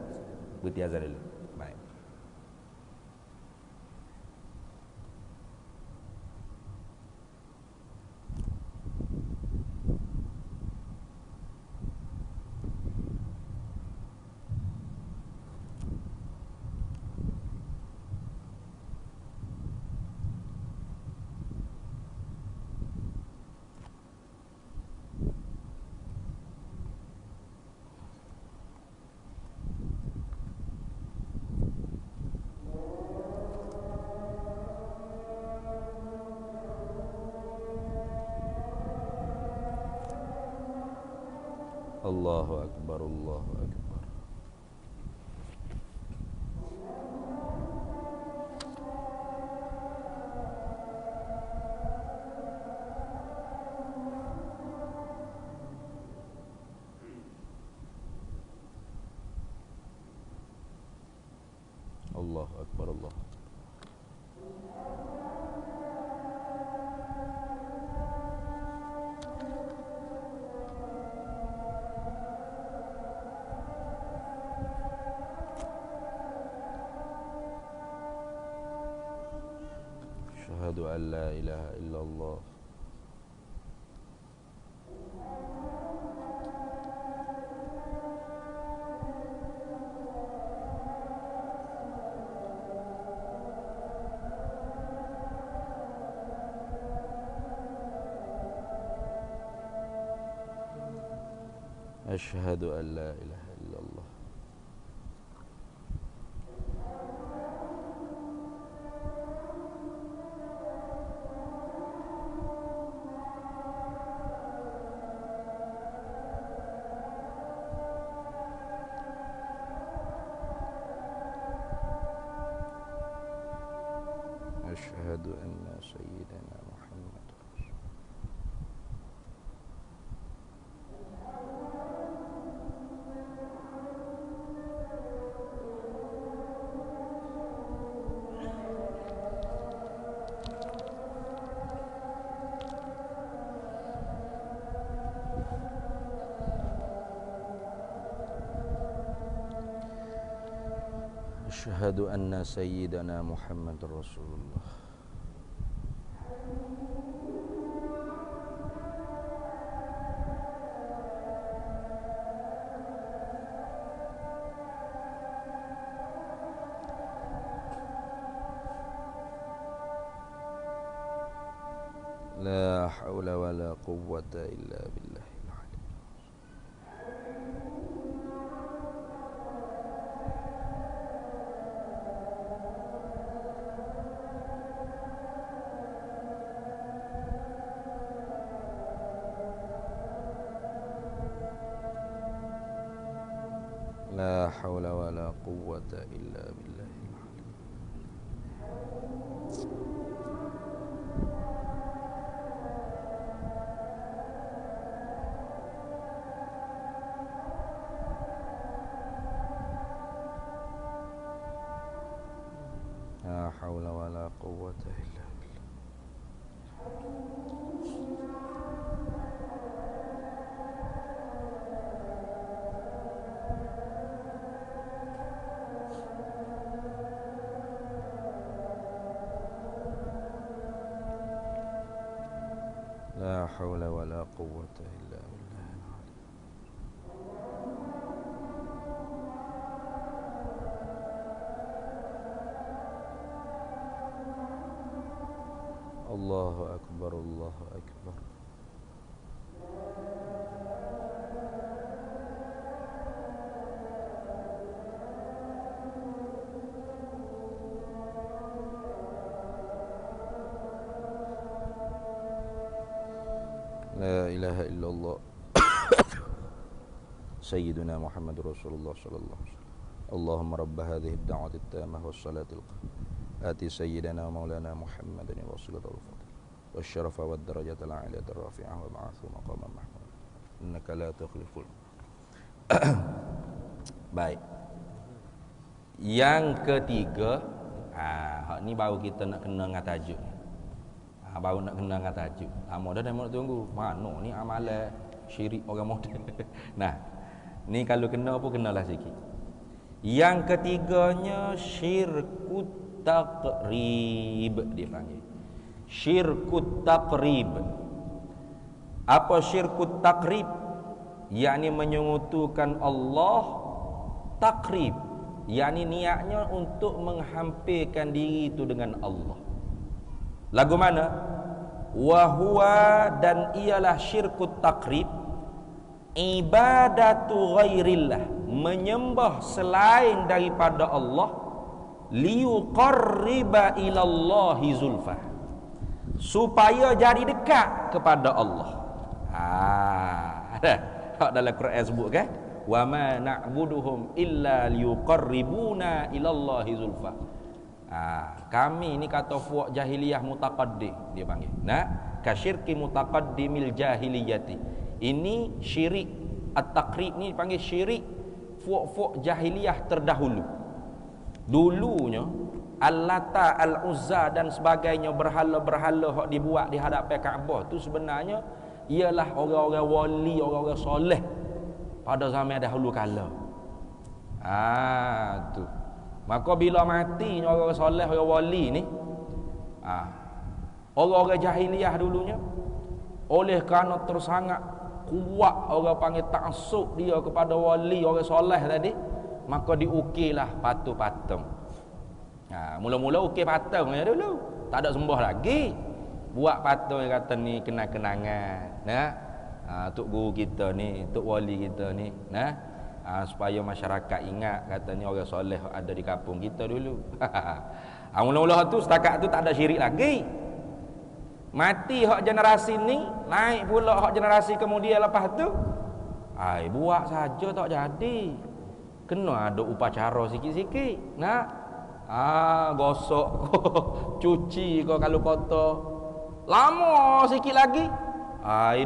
Berhenti azan dulu. Baik. Allahu Akbar, Allahu Akbar. Allahu Akbar, Allah. Asyhadu an la ilaha illallah. Asyhadu an la ilaha illallah. Asyhadu anna sayyidana Muhammad Rasul. Asyhadu anna sayyidana Muhammad Rasulullah. La haula wa la quwwata illa billah. La haula wa la quwwata illa billah. La haula wa la quwwata illa billah. quwwata illa billah. Allahu akbar, Allahu akbar. La ilaha illallah Sayyiduna Muhammad Rasulullah sallallahu alaihi wasallam. Allahumma rabb hadhihi ad-da'wati at-tammah was-salati al-qa'imah ati sayyidina maulana Muhammadan wasilata al-fadil wasyarafa wad-darajata al-'aliyata ar-rafi'ah wa ba'athu maqaman mahmud innaka la tukhliful. Baik. Yang ketiga, hak ni baru kita nak kena dengan tajuk ni. Baru nak kena dengan tajuk. Lama dah nak tunggu. Mana ni amalan syirik orang moden. Nah, ni kalau kena pun kenalah sikit. Yang ketiganya syirkut taqrib dia panggil. Syirkut taqrib. Apa syirkut taqrib? Yakni menyekutukan Allah takrib, yakni niatnya untuk menghampirkan diri itu dengan Allah. Lagu mana? Wahwa, dan ialah syirkut takrib, ibadatu ghairillah, menyembah selain daripada Allah, liyuqarriba ilallahi zulfa, supaya jadi dekat kepada Allah. Hak dalam Quran sebut kan, wa ma na'buduhum illa liyuqarribuna ilallahi zulfa. Kami ni kata fuak jahiliyah mutaqaddim dia panggil. Nah, kasyirki mutaqaddimil jahiliyati. Ini syirik at-taqrib ni dipanggil syirik fuak-fuak jahiliyah terdahulu. Dulunya Al-Lata, Al-Uzza dan sebagainya, berhala-berhala hak dibuat di hadapan Kaabah tu sebenarnya ialah orang-orang wali, orang-orang soleh pada zaman dahulu kala. Tu. Maka bila mati orang-orang soleh, orang wali ni, orang-orang jahiliyah dulunya, oleh kerana tersangat kuat orang panggil ta'assub dia kepada wali, orang soleh tadi, maka diukirlah patung-patung. Mula-mula ukir patung aja dulu, tak ada sembah lagi. Buat patung yang kata ni kenang-kenangan, nah, tok guru kita ni, tok wali kita ni, nah, supaya masyarakat ingat kata ni orang soleh ada di kampung kita dulu. Mula-mula tu setakat tu tak ada syirik lagi. Mati hak generasi ni, naik pula hak generasi kemudian lepas tu, buat saja tak jadi. Kena ada upacara sikit-sikit, nah. Gosok cuci kau kalau kotor. Lama sikit lagi,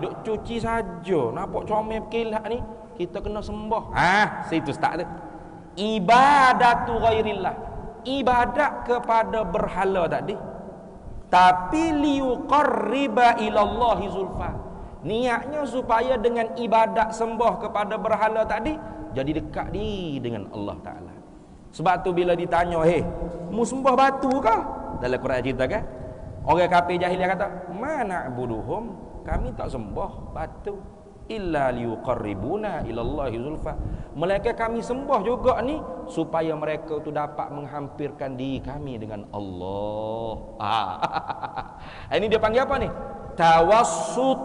duk cuci saja. Nampak comel kilat ni, kita kena sembah. Situ start tu. Ibadatu ghairillah, ibadat kepada berhala tadi, tapi liyuqarriba ilallahi zulfa, niatnya supaya dengan ibadat sembah kepada berhala tadi jadi dekat dengan Allah Ta'ala. Sebab tu bila ditanya, mu sembah batu kah? Dalam Quran cerita kan, orang kafir jahiliah kata, ma na'buduhum, kami tak sembah batu, illa liyuqarribuna ilallahi zulfa, melainkan kami sembah juga ni supaya mereka tu dapat menghampirkan diri kami dengan Allah. Ini dia panggil apa ni? Tawassut.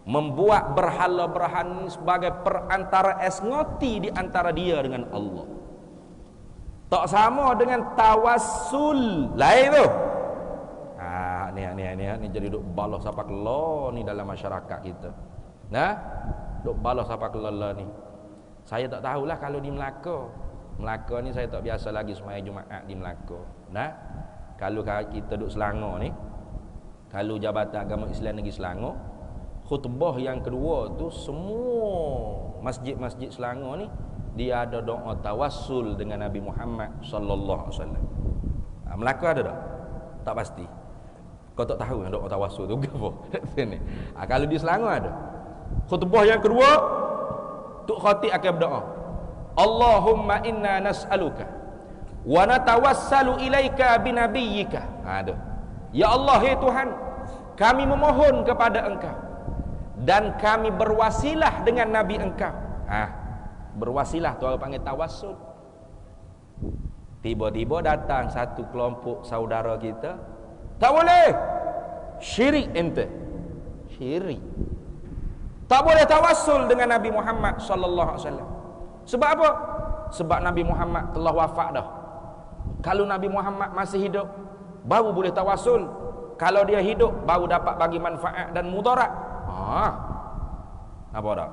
Membuat berhala-berhala sebagai perantara esngoti di antara dia dengan Allah. Tak sama dengan tawassul lain tu. Ni jadi duk balas apa kelah ni dalam masyarakat kita. Nah, duk balas apa kelah ni. Saya tak tahulah kalau di Melaka. Melaka ni saya tak biasa lagi sembahyang Jumaat di Melaka. Nah, kalau kita duk Selangor ni, kalau Jabatan Agama Islam Negeri Selangor, khutbah yang kedua tu semua masjid-masjid Selangor ni dia ada doa tawassul dengan Nabi Muhammad sallallahu alaihi wasallam. Melaka ada tak? Tak pasti. Kau tak tahu doa tawassul tu apa? Sini. Kalau di Selangor ada. Khutbah yang kedua tu khatib akan berdoa. Allahumma inna nas'aluka wa natawassalu ilaika binabiyyika. Ya Allah, ya Tuhan, kami memohon kepada Engkau dan kami berwasilah dengan Nabi engkau. Berwasilah tu orang panggil tawassul. Tiba-tiba datang satu kelompok saudara kita, tak boleh, syirik ente, syirik, tak boleh tawassul dengan Nabi Muhammad sallallahu alaihi wasallam. Sebab apa? Sebab Nabi Muhammad telah wafat dah. Kalau Nabi Muhammad masih hidup, baru boleh tawassul. Kalau dia hidup, baru dapat bagi manfaat dan mudarat. Apa dah?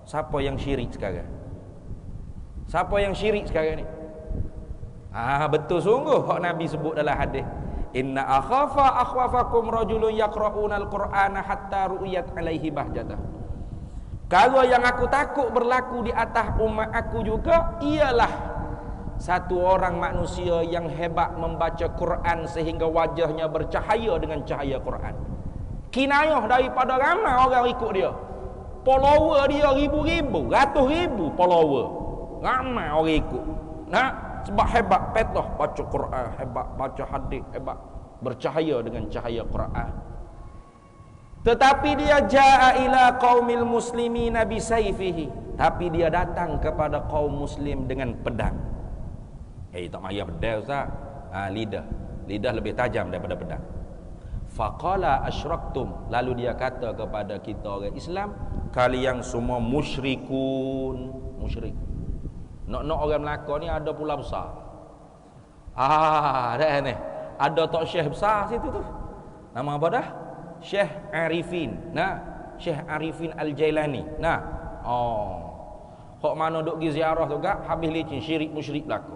Siapa yang syirik sekarang? Siapa yang syirik sekarang ni? Betul sungguh hak Nabi sebut dalam hadis. Inna akhafa akhwafakum rajulun yaqra'una al-Qur'ana hatta ru'yat alaihi bahjatah. Kalau yang aku takut berlaku di atas umat aku juga ialah satu orang manusia yang hebat membaca Quran sehingga wajahnya bercahaya dengan cahaya Quran. Kinayah daripada ramai orang ikut dia. Follower dia ribu-ribu, ratus ribu follower. Ramai orang ikut. Sebab hebat petah baca Quran, hebat baca hadis, hebat bercahaya dengan cahaya Quran. Tetapi dia jaa ila qaumil muslimin bi sayfihi, tapi dia datang kepada kaum muslim dengan pedang. Tak payah pedang ustaz. Lidah lebih tajam daripada pedang. Faqala asyraktum, lalu dia kata kepada kita orang Islam, kalian semua musyrikun. Musyrik. Nak orang Melaka ni ada pula besar. Dah ni. Ada tok syekh besar situ tu. Nama apa dah? Syekh Arifin. Syekh Arifin Al-Jailani. Hok mana duk pergi ziarah tu gak habis licin syirik musyrik berlaku.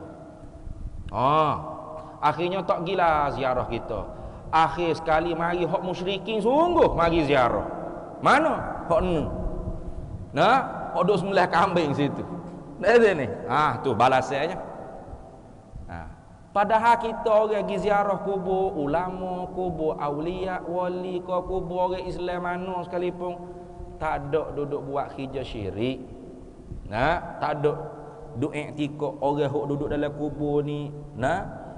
Akhirnya tak gila ziarah kita. Akhir sekali mari hok musyrikin sungguh mari ziarah. Mana? Hok ni. Hok duk sembelih kambing situ. Ni. Tu balasannya. Padahal kita orang pergi ziarah kubur ulama, kubur aulia, wali, kubur orang Islam mana sekalipun, tak ada duduk buat kerja syirik. Tak ada duk iktikad orang hok duduk dalam kubur ni,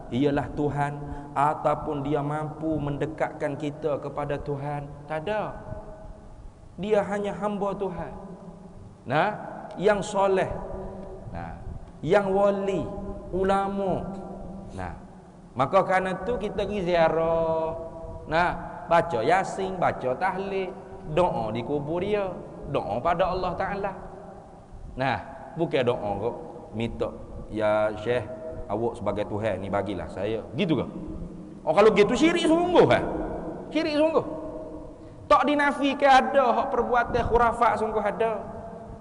ialah Tuhan ataupun dia mampu mendekatkan kita kepada Tuhan. Tak ada. Dia hanya hamba Tuhan. Yang soleh. Yang wali, ulama. Maka kerana tu kita pergi ziarah. Baca Yasin, baca tahlil, doa di kubur dia, doa pada Allah Taala. Bukan doa kok minta ya Syekh awak sebagai Tuhan ni bagilah saya. Gitu ke? Kalau gitu syirik sungguh Syirik sungguh. Tak dinafikan ada hak perbuatan khurafat sungguh ada.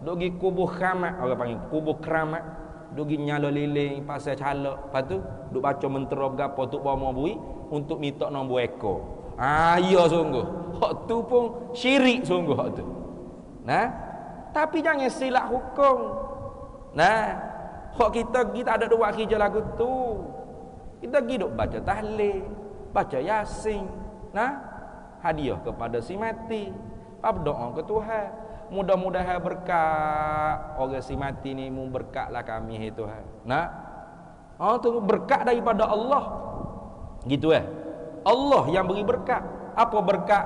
Duk pergi kubur keramat, orang panggil kubur keramat. Duk pergi nyala lilin pasal calak. Lepas tu duk baca mentera berapa tuk bawa bui untuk minta nombor ekor. Ya sungguh. Hak tu pun syirik sungguh hak tu. Tapi jangan silap hukum. Hak kita tak ada buat kerja lagu tu. Kita pergi duk baca tahlil, baca Yasin, hadiah kepada si mati, berdoa ke Tuhan. Mudah-mudahan berkat orang si mati ni, mu berkatlah kami hai Tuhan. Tu berkat daripada Allah. Gitu Allah yang beri berkat. Apa berkat?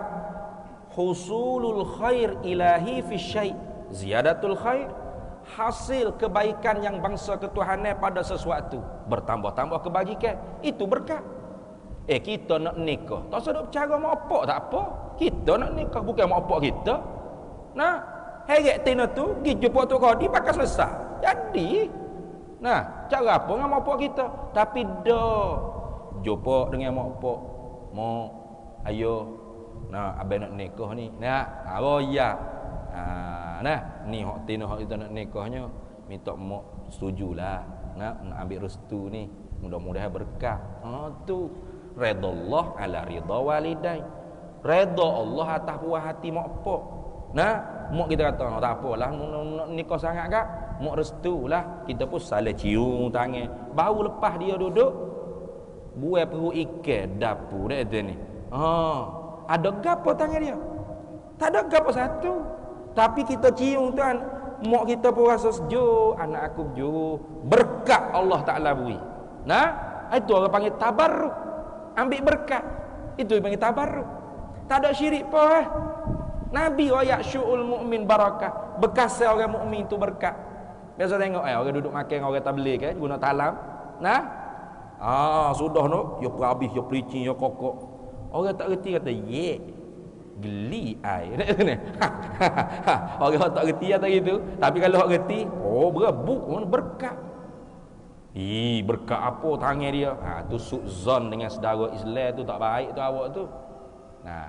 Husulul khair ilahi fi syai', ziyadatul khair, hasil kebaikan yang bangsa ketuhanan pada sesuatu, bertambah-tambah kebajikan. Itu berkat. Kita nak nikah, tak sedap cara mak opak tak apa. Kita nak nikah bukan mak opak kita. Heret tina tu pergi jumpa Tok Qadi pakai selesai. Jadi cara apa dengan mak opak kita? Tapi dah jumpa dengan mak opak, mak ayo abang nak nikah ni. Ya. Ni hak tina hak kita nak nikahnya, minta mak setujulah. Nak ambil restu ni, mudah-mudahan berkah. Tu redha Allah ala ridha walidain. Redha Allah atas puas hati mak opak. Mak kita kata tak apalah nak nikah sangat kak, mak restulah. Kita pun salah cium tangan. Baru lepas dia duduk buai perut ikan dapur dah tu ni. Ada gapo tangan dia? Tak ada gapo satu. Tapi kita cium tuan, mak kita pun rasa sejuk, anak aku sejuk. Berkat Allah Taala beri. Itu orang panggil tabarruk. Ambil berkat. Itu panggil tabarruk. Tak ada syirik apa Nabi royak syu'ul mu'min barakah. Bekas orang mukmin itu berkat. Biasa tengok orang duduk makan orang tabligh kan guna talam. Nah. Sudah no, yo perhabis, yo preaching, yo kokok. Orang tak reti kata, "Ye. Geli ai." Orang tak reti kata gitu. Tapi kalau orang reti, berebut berkat. Berkat apa tangan dia? Tu su'zon dengan saudara Islam tu tak baik tu awak tu. Nah,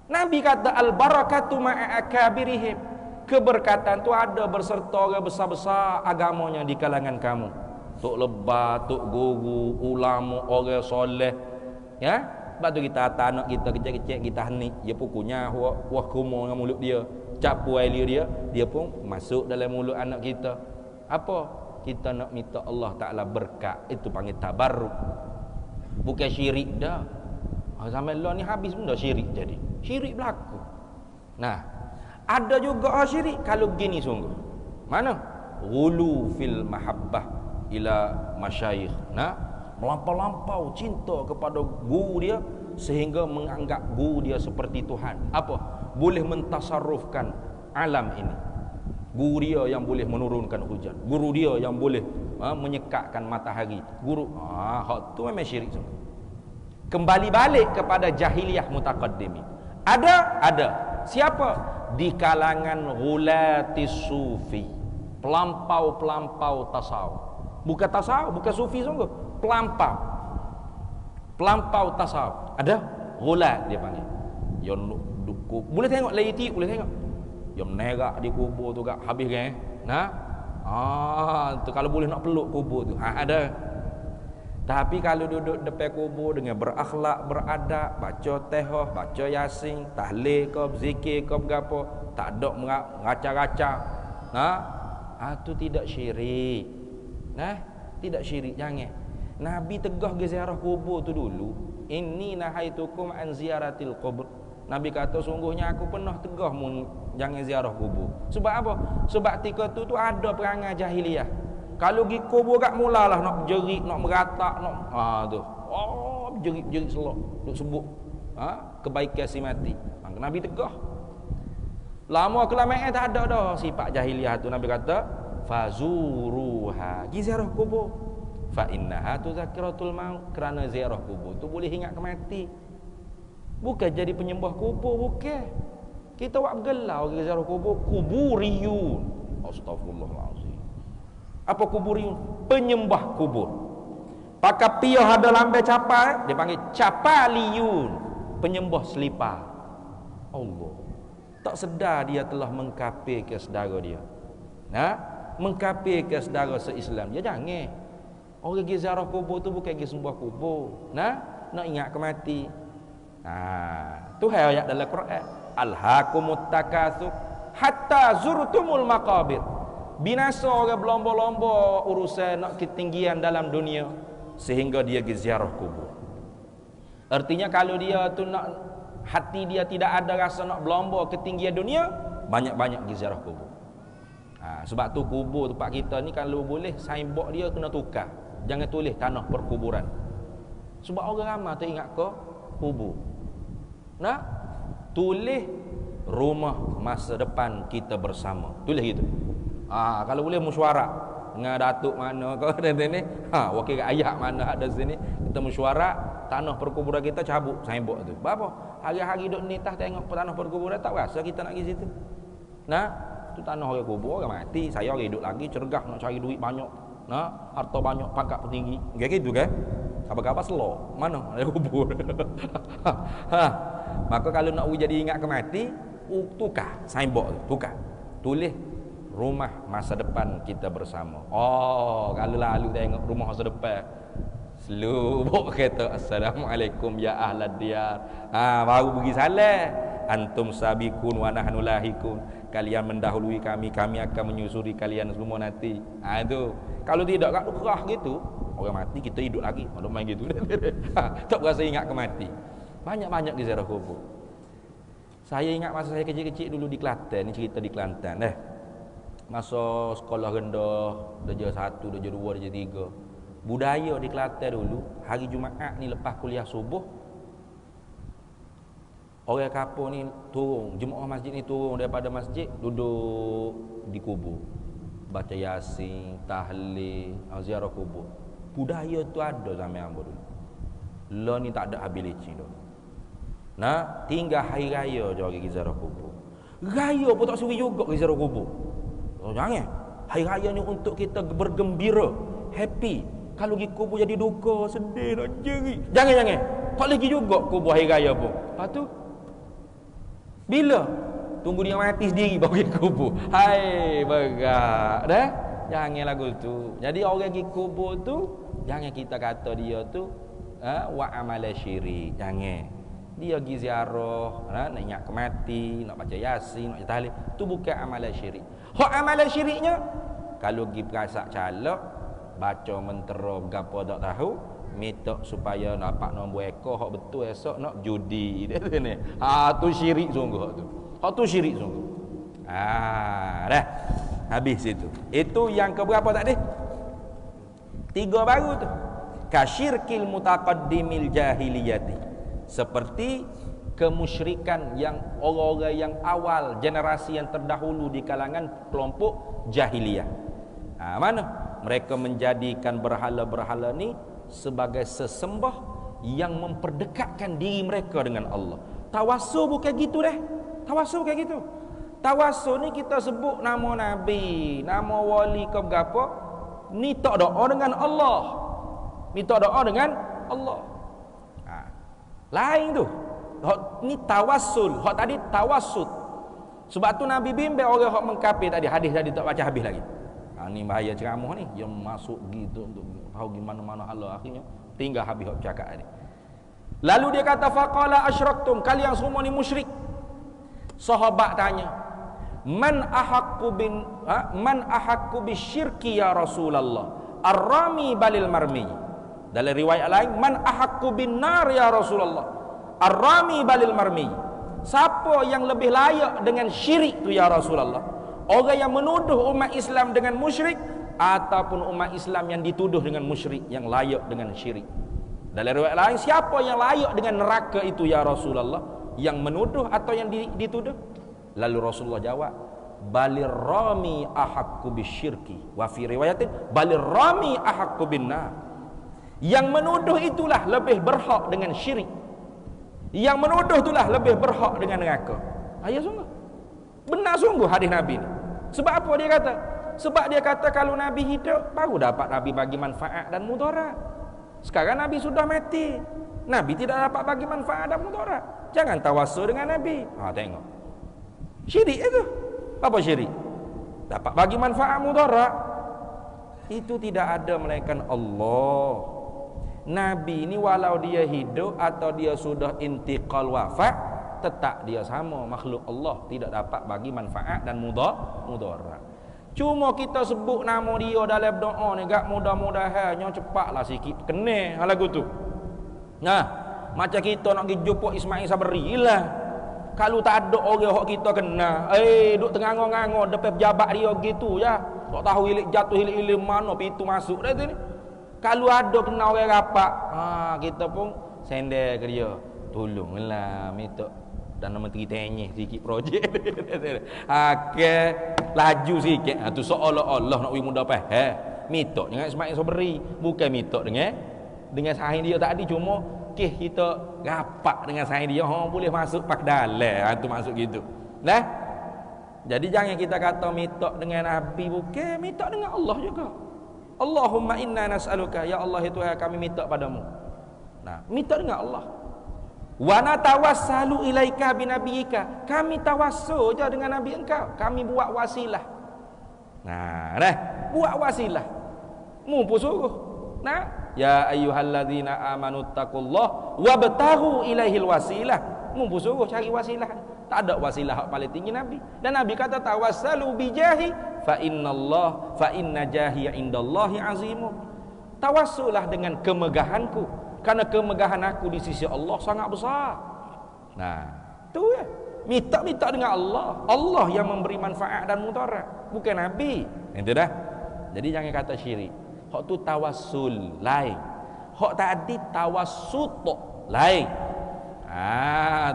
Nabi kata al-barakatu ma'a akabirihim. Keberkatan tu ada berserta orang besar-besar agamanya di kalangan kamu. Tok lebah, tok guru, ulama, orang soleh. Ya? Sebab tu kita atas anak kita kecil-kecil kita henik, dia pun kunyah wah kumur dengan mulut dia. Capu air dia pun masuk dalam mulut anak kita. Apa? Kita nak minta Allah Ta'ala berkat. Itu panggil tabarruk. Bukan syirik dah. Sampai Allah ni habis pun dah syirik jadi. Syirik berlaku. Nah, ada juga syirik kalau gini sungguh. Mana? Ghulu fil mahabbah ila masyayikh. Nah, melampau-lampau cinta kepada guru dia sehingga menganggap guru dia seperti Tuhan. Apa? Boleh mentasarrufkan alam ini. Guru dia yang boleh menurunkan hujan. Guru dia yang boleh menyekatkan matahari. Guru hak tu memang syirik semua. Kembali balik kepada jahiliyah mutaqaddimin. Ada. Siapa? Di kalangan ghulatis sufi. Pelampau-pelampau tasawuf. Bukan tasawuf, bukan sufi sungguh. Pelampau tasawuf. Ada ghulat dia panggil. Yang boleh tengok laiti, boleh tengok. Yang menerak di kubur tu gak habis kan? Nah. Tu kalau boleh nak peluk kubur tu. Ada. Tapi kalau duduk depan kubur dengan berakhlak, beradab, baca tehah, baca yasin, tahlil ke, zikir ke gapo, tak ada meraca-raca. Tu tidak syirik. Tidak syirik, jangan. Nabi tegah ke ziarah kubur tu dulu. Inni nahaitukum an ziyaratil qubur. Nabi kata sungguhnya aku pernah tegah jangan ziarah kubur. Sebab apa? Sebab ketika tu ada perangai jahiliyah. Kalau pergi kubur kat mulalah nak berjerit, nak meratak, nak tu. Berjerit-jerit selok, duk sebut kebaikan si mati. Nabi tegah. Lama kelamaan tak ada dah sifat jahiliyah tu. Nabi kata fazuruha, pergi ziarah kubur. Fa innaha tuzakkiratul maut, kerana ziarah kubur tu boleh ingat kemati. Bukan jadi penyembah kubur, bukan. Kita buat bergelar orang ziarah kubur, kuburiyun. Astagfirullahalazim. Apa kuburiyun? Penyembah kubur. Pakai piah ada lambai capai, dia panggil capaliyun, penyembah selipar. Allah. Tak sedar dia telah mengkafirkan saudara dia. Mengkafirkan saudara se-Islam. Dia jangan. Orang pergi ziarah kubur tu bukan pergi sembah kubur. Nak ingat kemati. Tu ayat dalam Quran. Alhaakumut takatsur hatta zurtumul maqabir. Binasa orang berlomba-lomba urusan nak ketinggian dalam dunia sehingga dia pergi ziarah kubur. Artinya kalau dia tu nak hati dia tidak ada rasa nak berlomba ketinggian dunia, banyak-banyak pergi ziarah kubur. Sebab tu kubur tempat kita ni kalau boleh signboard dia kena tukar. Jangan tulis tanah perkuburan. Sebab orang ramai tu ingat ke kubur. Tulis rumah masa depan kita bersama. Tulis gitu. Kalau boleh mesyuarat dengan datuk mana kau ada sini, wakil ayah mana ada sini, kita mesyuarat tanah perkuburan kita cabut signboard tu. Apa? Hari-hari duk nitah tengok tanah perkuburan tak rasa kita nak pergi situ. Tu tanah orang kubur, orang mati, saya orang hidup lagi, cergah nak cari duit banyak, harta banyak, pangkat tinggi. Kayak gitu kan? Apa-apa slow. Mana ada kubur. Maka kalau nak jadi ingat ke mati, tukar signboard tu, tukar. Tulis rumah masa depan kita bersama. Kalau lalu tengok rumah masa depan, selubuk kata assalamualaikum ya ahlad diyar. Baru pergi salam. Antum sabiqun wa nahnu lahikun. Kalian mendahului kami, kami akan menyusuri kalian semua nanti. Itu. Kalau tidak kat kerah gitu, orang mati kita hidup lagi. Orang main gitu. Tak berasa ingat ke mati. Banyak-banyak di ziarah kubur. Saya ingat masa saya kecil-kecil dulu di Kelantan, ni cerita di Kelantan masa sekolah rendah, darjah 1, darjah 2, darjah 3. Budaya di Kelantan dulu, hari Jumaat ni lepas kuliah subuh, Orang kapur ni turun, jemaah masjid ni turun daripada masjid, duduk di kubur, baca yasin, tahlil, ziarah kubur. Budaya tu ada zaman hamba dulu. Lah ni tak ada habis licin dah. Nah, tinggal hari raya je orang pergi ziarah kubur. Raya pun tak suri juga pergi ziarah kubur. Oh, jangan. Hari raya ni untuk kita bergembira, happy. Kalau pergi kubur jadi duka, sedih nak jerit. Jangan. Tak boleh pergi juga kubur hari raya pun. Lepas tu bila? Tunggu dia mati sendiri baru pergi kubur. Hai, berat dah. Jangan lagu tu. Jadi orang pergi kubur tu, jangan kita kata dia tu wa amala syirik. Jangan. Dia pergi ziarah, nak ingat kemati, nak baca yasin, nak baca tahlil. Tu bukan amalan syirik. Hak amalan syiriknya, kalau pergi perasak calak, baca mentera gapo tak tahu, minta supaya dapat nombor ekor hak betul esok nak judi dia tu ni. Tu syirik sungguh hak tu. Hak tu syirik sungguh. Dah. Habis itu. Itu yang keberapa tadi? 3 baru tu. Kasyirkil mutaqaddimil jahiliyati. Seperti kemusyrikan yang orang-orang yang awal, generasi yang terdahulu di kalangan kelompok jahiliyah. Mana? Mereka menjadikan berhala-berhala ni sebagai sesembah yang memperdekatkan diri mereka dengan Allah. Tawassul bukan gitu dah. Tawassul bukan gitu. Tawassul ni kita sebut nama Nabi, nama wali ke berapa, minta doa dengan Allah. Minta doa dengan Allah. Lain tu. Ni tawassul. Hak tadi tawassut. Sebab tu Nabi bimbing orang hak mengkafir tadi. Hadis tadi tak baca habis lagi. Ni bahaya ceramah ni. Yang masuk gitu untuk tahu gimana-mana Allah akhirnya tinggal habis hak cakap tadi. Lalu dia kata faqala asyraktum, kalian semua ni musyrik. Sahabat tanya, man ahaqqu bisyirki ya Rasulullah? Ar-rami balil marmi. Dalam riwayat lain, man ahaqqu bin nar ya Rasulullah? Ar-rami balil marmi. Siapa yang lebih layak dengan syirik tu ya Rasulullah? Orang yang menuduh umat Islam dengan musyrik ataupun umat Islam yang dituduh dengan musyrik, yang layak dengan syirik? Dalam riwayat lain, siapa yang layak dengan neraka itu ya Rasulullah? Yang menuduh atau yang dituduh? Lalu Rasulullah jawab, balir rami ahaqqu bisyirki, wa fi riwayatin balir rami ahaqqu binnar. Yang menuduh itulah lebih berhak dengan syirik. Yang menuduh itulah lebih berhak dengan neraka. Ya sungguh. Benar sungguh hadis Nabi ni. Sebab apa dia kata? Sebab dia kata kalau Nabi hidup baru dapat Nabi bagi manfaat dan mudarat. Sekarang Nabi sudah mati, Nabi tidak dapat bagi manfaat dan mudarat. Jangan tawassul dengan Nabi. Tengok. Syirik itu. Apa syirik? Dapat bagi manfaat mudarat. Itu tidak ada melainkan Allah. Nabi ini walau dia hidup atau dia sudah intiqal wafat, tetap dia sama makhluk Allah, tidak dapat bagi manfaat dan mudarat. Cuma kita sebut nama dia dalam doa ni, gak mudah-mudahannya cepatlah sikit kena lagu tu. Macam kita nak pergi jumpa Ismail Sabri lah. Kalau tak ada orang hak kita kena, duk tengangor-ngangor depan pejabat dia gitu ya. Tak tahu hilik jatuh hilik mana pintu masuk dah tu ni. Kalau ada kena orang rapat, kita pun sendel ke dia. Tolonglah minta dan Menteri tenyeh sikit projek. Laju sikit. Tu seolah-olah nak bagi mudah faham. Minta dengan Ismail Sabri, bukan minta dengan sahin dia tadi, cuma kita rapat dengan sahin dia, boleh masuk pak dalam. Tu masuk gitu. Nah. Jadi jangan kita kata minta dengan Nabi, bukan, minta dengan Allah juga. Allahumma inna nas'aluka, ya Allah itu kami minta padamu. Minta dengan Allah. Wa natawassalu ilaika binabiyika, kami tawassul je dengan nabi engkau, kami buat wasilah. Buat wasilah. Mu pun suruh. Ya ayyuhalladzina amanu taqullah wabtaghu ilaihil wasilah. Mu pun suruh cari wasilah. Tak ada wasilah hak paling tinggi Nabi. Dan Nabi kata tawassalu bijahi fa inna jahi indallahi azimun. Tawassullah dengan kemegahanku, karena kemegahan aku di sisi Allah sangat besar. Tu ya. Minta dengan Allah. Allah yang memberi manfaat dan mudarat, bukan Nabi. Itu dah. Jadi jangan kata syirik. Hak tu tawassul lain. Hak tadi tawassut lain.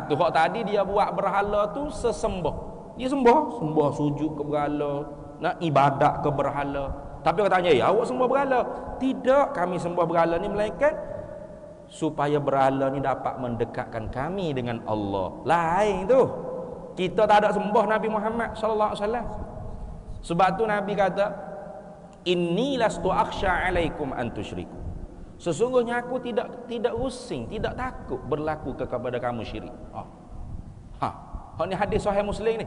Tu hak tadi dia buat berhala tu sesembah. Dia sembah sujud ke berhala, nak ibadat ke berhala. Tapi orang tanya, "Ya, awak sembah berhala?" Tidak, kami sembah berhala ni melainkan supaya berhala ni dapat mendekatkan kami dengan Allah. Lain tu. Kita tak ada sembah Nabi Muhammad sallallahu alaihi wasallam. Sebab tu Nabi kata, "Inni lastu akhsha alaikum an tusyriku." Sesungguhnya aku tidak using, tidak takut berlaku kepada kamu syirik. Ni hadis sahih Muslim ni.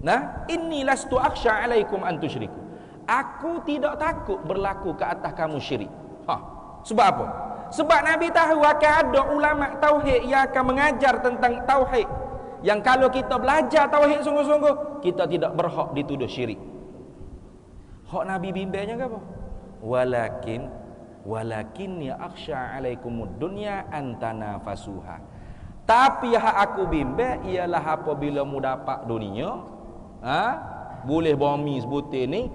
Nah, inni lastu akhsha alaikum an tusyriku. Aku tidak takut berlaku ke atas kamu syirik. Sebab apa? Sebab Nabi tahu akan ada ulama tauhid yang akan mengajar tentang tauhid. Yang kalau kita belajar tauhid sungguh-sungguh, kita tidak berhak dituduh syirik. Hak Nabi bimbangnya ke apa? Walakinni akhsha alaikumud dunya antana fasuha. Tapi yang aku bimbang ialah apabila mu dapat dunia, boleh bumi sebutir ni,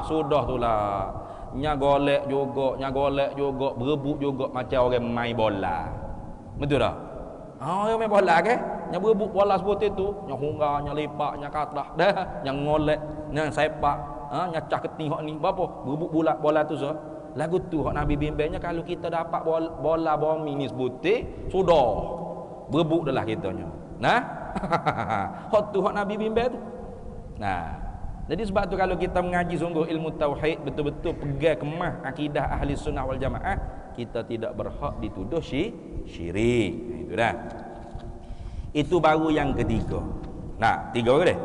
sudah tu lah. Nya golek juga, berebut juga macam orang main bola. Betul tak? Orang main bola ke? Nya berebut bola sebutir tu, nya hungga, nya lipak, nya katrah, dah, nya ngolek, nya sepak, nya cah keting hok ni. Berapa? Berebut bola tu so. Lagu tu hak Nabi bimbangnya kalau kita dapat bola bumi ni sebutir, sudah. Berebut dah lah kitanya. Nah. Hak tu hak Nabi bimbang tu. Nah. Jadi sebab tu kalau kita mengaji sungguh ilmu tauhid, betul-betul pegang kemah akidah ahli sunnah wal jamaah, kita tidak berhak dituduh syirik. Itu dah. Itu baru yang ketiga. Nah, tiga ke dah?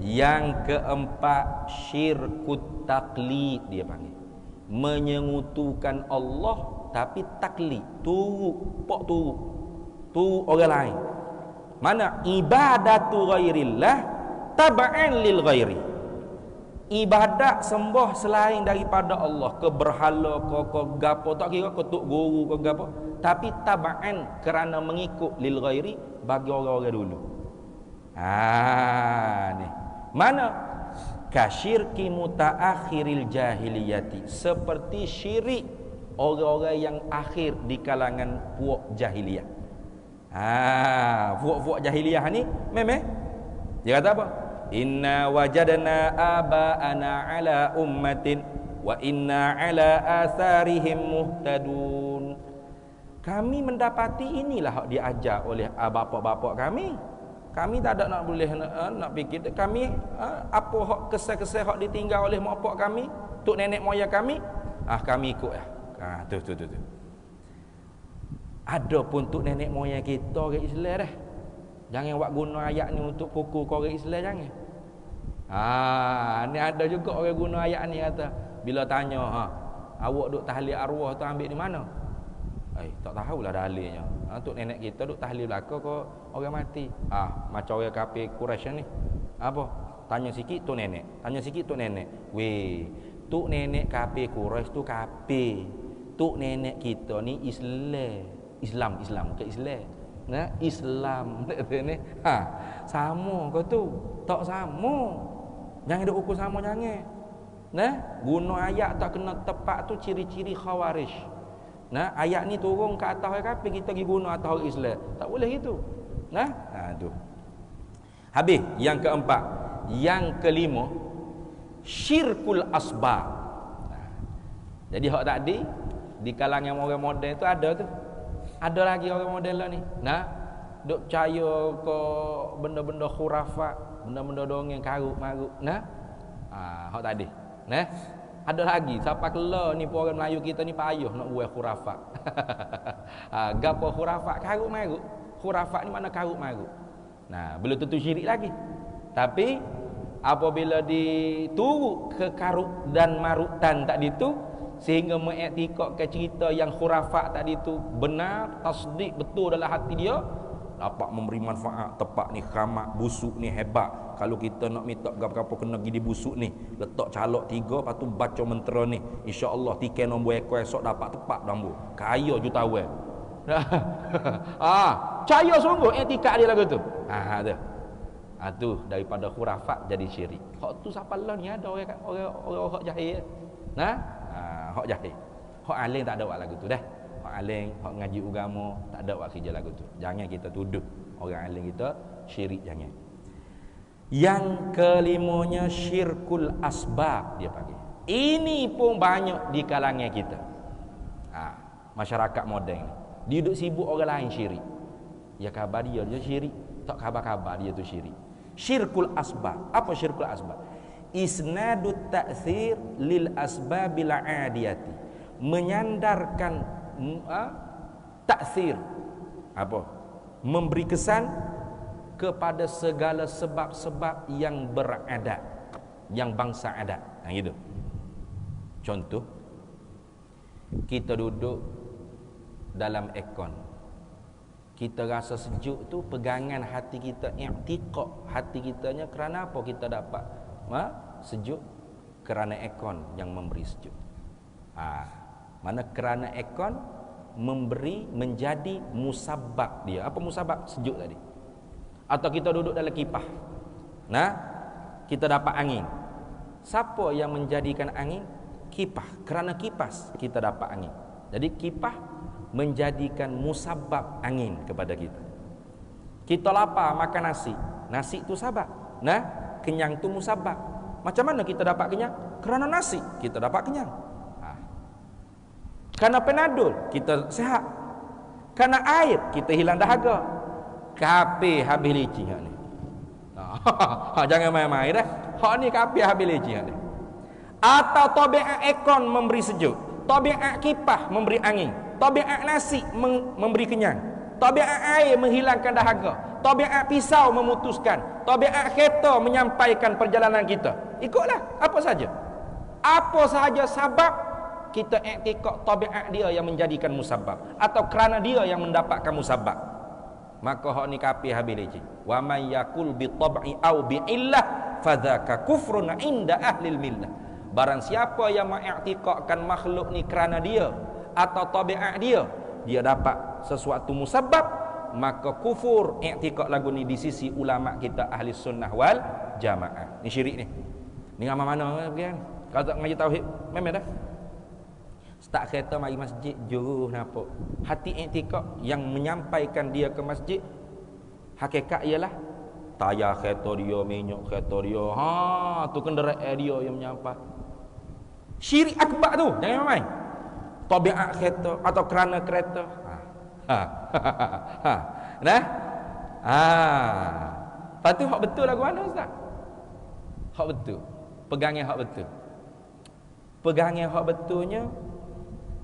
Yang keempat, syirkut taklid dia panggil. Menyengutukan Allah tapi taklid, turu orang lain. Mana ibadatu ghairillah tab'an lil ghairi. Ibadat sembah selain daripada Allah, ke berhala ke gapo, tak kira ke tok guru ke gapo, tapi tab'an kerana mengikut lil ghairi bagi orang-orang dulu. Ni. Mana? Kasyirki mutaakhiril jahiliyati, seperti syirik orang-orang yang akhir di kalangan puak jahiliyah. Puak-puak jahiliyah ni memang dia kata apa? Inna wajadna aba'ana ala ummatin wa inna ala atharihim muhtadun. Kami mendapati inilah hak diajar oleh bapa-bapa kami. Kami tak ada nak boleh nak fikir kami apa hak kesal-kesal hak ditinggal oleh mak pak kami, tok nenek moyang kami, kami ikut tu. Ada pun tok nenek moyang kita orang Islam dah. Jangan buat guna ayat ni untuk pukul orang Islam, jangan. Ni ada juga orang guna ayat ni kata, bila tanya, awak duk tahlil arwah tu ambil di mana? Tak tahulah dalilnya. Tok nenek kita duk tahlil belaka ke orang mati. Macam orang kafir Quraisy ni. Apa? Tanya sikit tok nenek, tanya sikit tok nenek. Weh, tok nenek kafir Quraisy tu kafir. Tok nenek kita ni Islam ke Islam. Nah, Islam ni. Sama kau tu. Tak sama. Jangan duk ukur sama jangan. Nah, guna ayat tak kena tepat tu ciri-ciri khawarij. Nah, ayat ni turun ke atas orang kafir, kita pergi guna atas orang Islam. Tak boleh gitu. Nah, tu. Habis yang keempat. Yang kelima, syirkul asbab. Jadi hak tadi di kalangan orang moden tu ada tu. Ada lagi orang model ni. Nah, duk percaya ke benda-benda khurafat, benda-benda dongeng karut-marut. Nah. Hak tadi. Nah. Ada lagi siapa kela ni pun orang Melayu kita ni payah nak buat khurafat. Gapo khurafat karut-marut. Khurafat ni mana karut-marut. Nah, belum tentu syirik lagi. Tapi apabila dituru ke karut dan marutan tadi tu, sehingga mengiktikadkan cerita yang khurafat tadi tu benar, tasdik betul dalam hati dia, dapat memberi manfaat. Tepat ni keramat, busuk ni hebat. Kalau kita nak minta apa-apa kena pergi di busuk ni, letak calok 3, lepas tu baca mentera ni, insya-Allah tikai nombor ekor esok dapat tepat nombor. Kaya jutawan. Percaya sungguh iktikad dia lagu tu. Tu daripada khurafat jadi syirik. Hak tu siapa lah ni ada orang hak jahil. Hak jahil. Hak alim tak ada buat lagu tu dah. hak alim, hak ngaji agama, tak ada buat kerja lagu tu. Jangan kita tuduh orang alim kita syirik, jangan. Yang kelimanya syirkul asbab dia panggil. Ini pun banyak di kalangan kita. Masyarakat moden dia duduk sibuk orang lain syirik. Ya khabar dia syirik, tak khabar-khabar dia tu syirik. Syirkul asbab. Apa syirkul asbab? Isnadut ta'thir lil asbabil adiyati. Menyandarkan ta'thir. Apa? Memberi kesan kepada segala sebab-sebab yang beradat, yang bangsa adat. Gitu. Contoh, kita duduk dalam aircon, kita rasa sejuk tu, pegangan hati kita, i'tiqad hati kitanya, kerana apa kita dapat sejuk? Kerana aircon yang memberi sejuk. Mana kerana aircon memberi, menjadi musabbab dia. Apa musabbab? Sejuk tadi. Atau kita duduk dalam kipas, kita dapat angin. Siapa yang menjadikan angin? Kipas. Kerana kipas kita dapat angin. Jadi kipas menjadikan musabbab angin kepada kita. Kita lapar makan nasi, nasi itu sabab. Kenyang itu musabbab. Macam mana kita dapat kenyang? Kerana nasi kita dapat kenyang. Kerana penadol kita sihat. Kerana air kita hilang dahaga. Kape habis licin hak ni. Jangan main-main dah. Hak ni kape habis licin hak ni. Atau tabiat aircon memberi sejuk, tabiat kipas memberi angin, tabiat nasi memberi kenyang, tabiat air menghilangkan dahaga, tabiat pisau memutuskan, tabiat kereta menyampaikan perjalanan kita. Ikutlah apa saja. Apa sahaja sebab kita i'tiqad tabiat dia yang menjadikan musabbab, atau kerana dia yang mendapatkan musabbab. Maka hak ni kafir habis leceh. Wa may yakul bi tab'i au bi illah fadzaka kufrun inda ahli millah. Barang siapa yang mengiktikadkan makhluk ni kerana dia atau tabiat dia, dia dapat sesuatu musabbab, maka kufur iktikad lagu ni di sisi ulama kita ahli sunnah wal jamaah. Ni syirik ni. Ni ngamal mana kan? Kalau tak ngaji tauhid memang dah. Start kereta mari masjid jauh nampak. Hati i'tikad yang menyampaikan dia ke masjid, hakikat ialah tayar kereta dia, minyak kereta dia, tu kenderaan dia yang menyampai. Syirik akbar tu, jangan main. Tabiat kereta atau kerana kereta. Lepas tu hak betul lagu mana ustaz? Hak betul. Pegangnya hak betul. Pegangnya hak betulnya,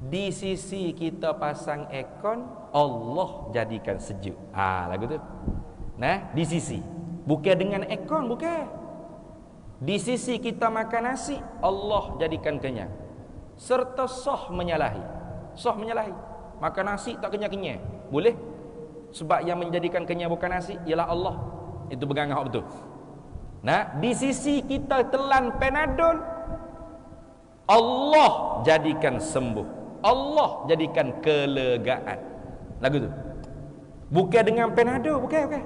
di sisi kita pasang aircon, Allah jadikan sejuk. Lagu tu. Di sisi. Bukan dengan aircon, bukan. Di sisi kita makan nasi, Allah jadikan kenyang. Serta sah menyalahi. Sah menyalahi. Makan nasi tak kenyang-kenyang. Boleh? Sebab yang menjadikan kenyang bukan nasi ialah Allah. Itu pegangan hak betul. Di sisi kita telan Panadol, Allah jadikan sembuh. Allah jadikan kelegaan. Lagu tu. Bukan dengan Panadol, bukan.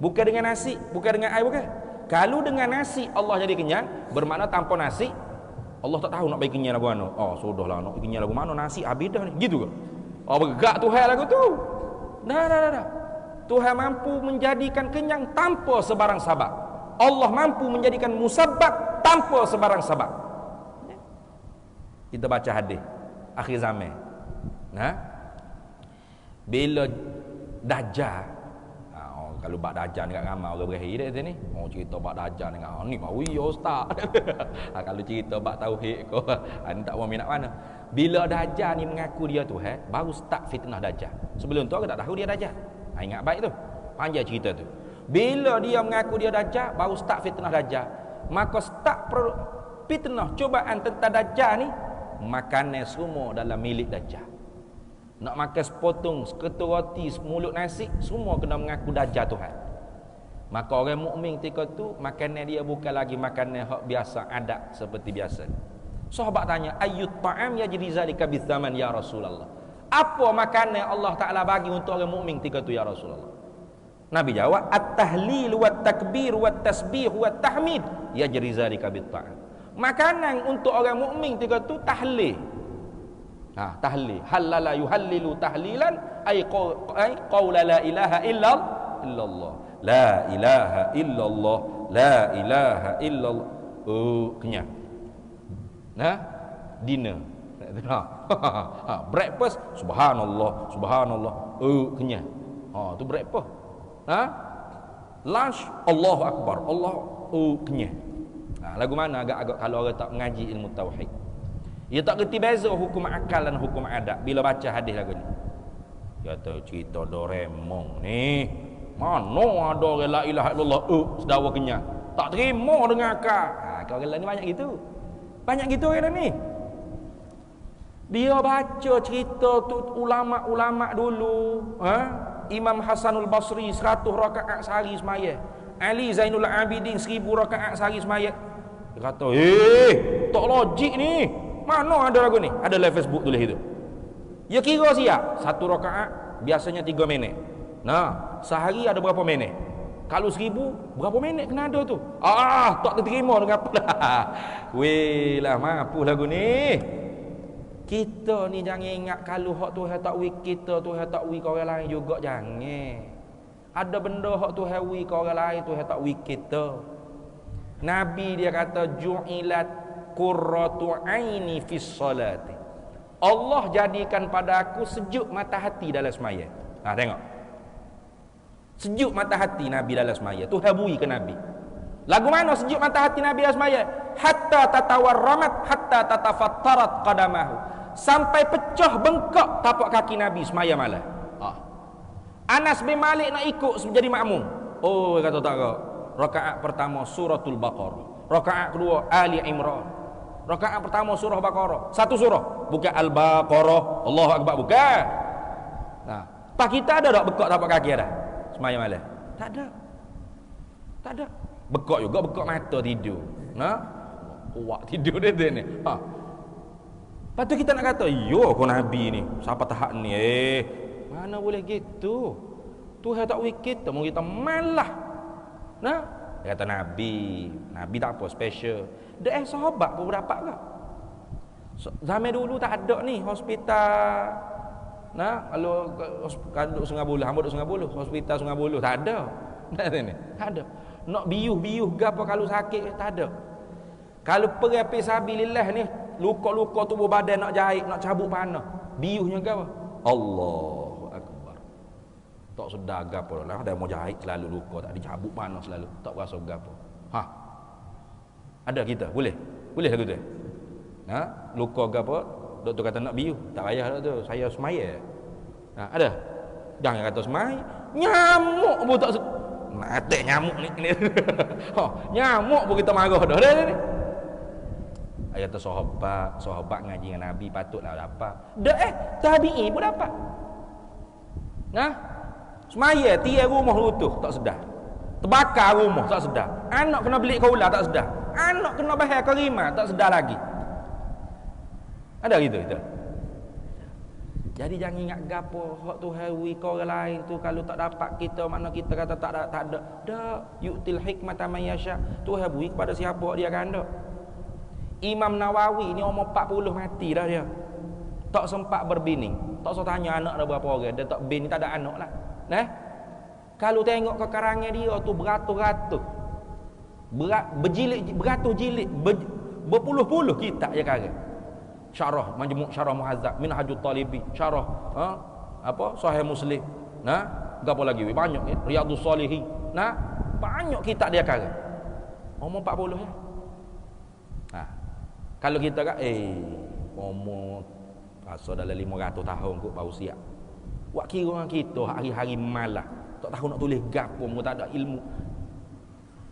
Bukan dengan nasi, bukan dengan air, bukan. Kalau dengan nasi Allah jadi kenyang, bermakna tanpa nasi Allah tak tahu nak bagi kenyang lagu mana. Sudahlah nak bagi kenyang lagu mana, nasi habis dah ni. Gitu ke? Bergerak Tuhan lagu tu. Dah. Tuhan mampu menjadikan kenyang tanpa sebarang sebab. Allah mampu menjadikan musabbab tanpa sebarang sebab. Kita baca hadis akhir zaman. Bila Dajjal, kalau bak Dajjal dekat ramai orang berakhir dah sini. Cerita bak Dajjal dengan ni mau ya ustaz. Kalau cerita bak tauhid ko, ni tak mau minat mana. Bila Dajjal ni mengaku dia Tuhan, baru start fitnah Dajjal. Sebelum tu orang tak tahu dia Dajjal. Ingat baik tu. Panjang cerita tu. Bila dia mengaku dia Dajjal, baru start fitnah Dajjal. Maka start fitnah cubaan tentang Dajjal ni, makanan semua dalam milik Dajjal. Nak makan sepotong seketul roti, semulut nasi, semua kena mengaku Dajjal Tuhan. Maka orang mukmin ketika tu makanan dia bukan lagi makanan hak biasa, adat seperti biasa. Sahabat tanya, ayyut ta'am yajri zalika bizaman ya Rasulullah. Apa makanan Allah Taala bagi untuk orang mukmin ketika tu ya Rasulullah? Nabi jawab, at-tahlil wat takbir wat tasbih wat tahmid yajri zalika bit ta'am. Makanan untuk orang mukmin ketika tu tahlil. Tahlil. Halala yuhallilu tahlilan ay qaula la ilaha illallah. La ilaha illallah. La ilaha illallah. Kenyang. Dinner. Breakfast subhanallah, subhanallah. Kenyang. Tu breakfast. Lunch Allahu akbar. Allah kenyang. Lagu mana agak-agak kalau orang tak mengaji ilmu tauhid. Dia tak kerti beza hukum akal dan hukum adat bila baca hadis lagu ni. Dia tahu cerita Doraemon ni. Mana ada orang la ilaha illallah sedawa kenyang. Tak terima dengan akal. Kau orang ni banyak gitu. Banyak gitu orang ni. Dia baca cerita tu ulama-ulama dulu, Imam Hasanul Basri 100 rakaat sehari semaya. Ali Zainul Abidin 1000 rakaat sehari semaya. Dia kata, tak logik ni. Mana ada lagu ni? Ada live Facebook tulis itu. Ya kira siap. 1 rakaat biasanya 3 minit. Sehari ada berapa minit? Kalau 1000 berapa minit kena ada tu? Tak terima dengan apa dah. Weh lah mampu lagu ni. Kita ni jangan ingat kalau hak Tuhan tak wi kita, Tuhan tak wi orang lain juga, jangan. Ada benda hak Tuhan wi orang lain, Tuhan tak wi kita. Nabi dia kata ju'ilat qurratu aini fis salati. Allah jadikan pada aku sejuk mata hati dalam semaya. Tengok. Sejuk mata hati Nabi dalam semaya. Tuhan bui ke Nabi. Lagu mana sejuk mata hati Nabi dalam semaya? Hatta tatawarramat hatta tatafattarat qadamahu. Sampai pecah bengkak tapak kaki Nabi semaya malam. Anas bin Malik nak ikut jadi makmum. Kata tak kau. Rakaat pertama suratul Baqarah. Rakaat kedua Ali Imran. Rakaat pertama surah Baqarah. Satu surah, bukan Al-Baqarah. Allahu akbar, bukan. Pak kita ada tak bekak tapak kaki ada? Semaya malam. Tak ada. Tak ada. Bekak juga, bekak mata tidur. Kuat tidur dia ni. Lepas tu kita nak kata, yo kau Nabi ni, siapa tahap ni? Mana boleh gitu? Tuhan tak wikit, mau kita malah. Dia kata Nabi tak apa special. Dia sahabat pun dapat ke? Zaman dulu tak ada ni hospital. Kalau Sungai Buloh, hamba duk Sungai Buloh, hospital Sungai Buloh tak ada. Tak ada. Nak biuh gapo kalau sakit tak ada. Kalau pergi api sabilillah ni, luka-luka tubuh badan nak jahit, nak cabut panah, biuhnya ke apa? Allahu akbar. Tak sedar gapo lah, ada mau jahit selalu luka, tak dicabut panah selalu, tak rasa gapo. Ada kita, boleh lagu tu. Luka gapo, doktor kata nak biuh, tak payah dah tu, saya semaya. Ada. Jangan kata semaya, nyamuk pun tak mati nyamuk ni. Nyamuk pun kita marah dah ni. Ayat sahabat ngaji dengan Nabi patutlah dapat. Tabi'i pun dapat. Semaya tiap rumah runtuh tak sedar. Terbakar rumah tak sedar. Anak kena beli kaulah tak sedar. Anak kena bahar kerima tak sedar lagi. Ada gitu. Jadi jangan ingat gapo hak Tuhan wi kau orang lain tu kalau tak dapat kita mana kita kata tak ada. Dak yu'til hikmata may yasha. Tuhan bui kepada siapa dia kan dak. Imam Nawawi ni umur 40 mati dah dia. Tak sempat berbini. Tak usah tanya anak ada berapa orang. Dia tak bini, tak ada anak lah. Kalau tengok ke karangan dia tu beratus-ratus. Beratus jilid, berpuluh-puluh kitab je karang. Syarah, Majmu' Syarah Muhazzab, Minhajut Talibi, Syarah Sahih Muslim. Gapo lagi? Banyak ni. Riyadhus Shalihin. Banyak kitab dia karang. Umur 40 ya. Kalau kita kan umur rasa dalam 500 tahun kot baru siap. Wak kira kita hari-hari malah tak tahu nak tulis gapo, mu tak ada ilmu.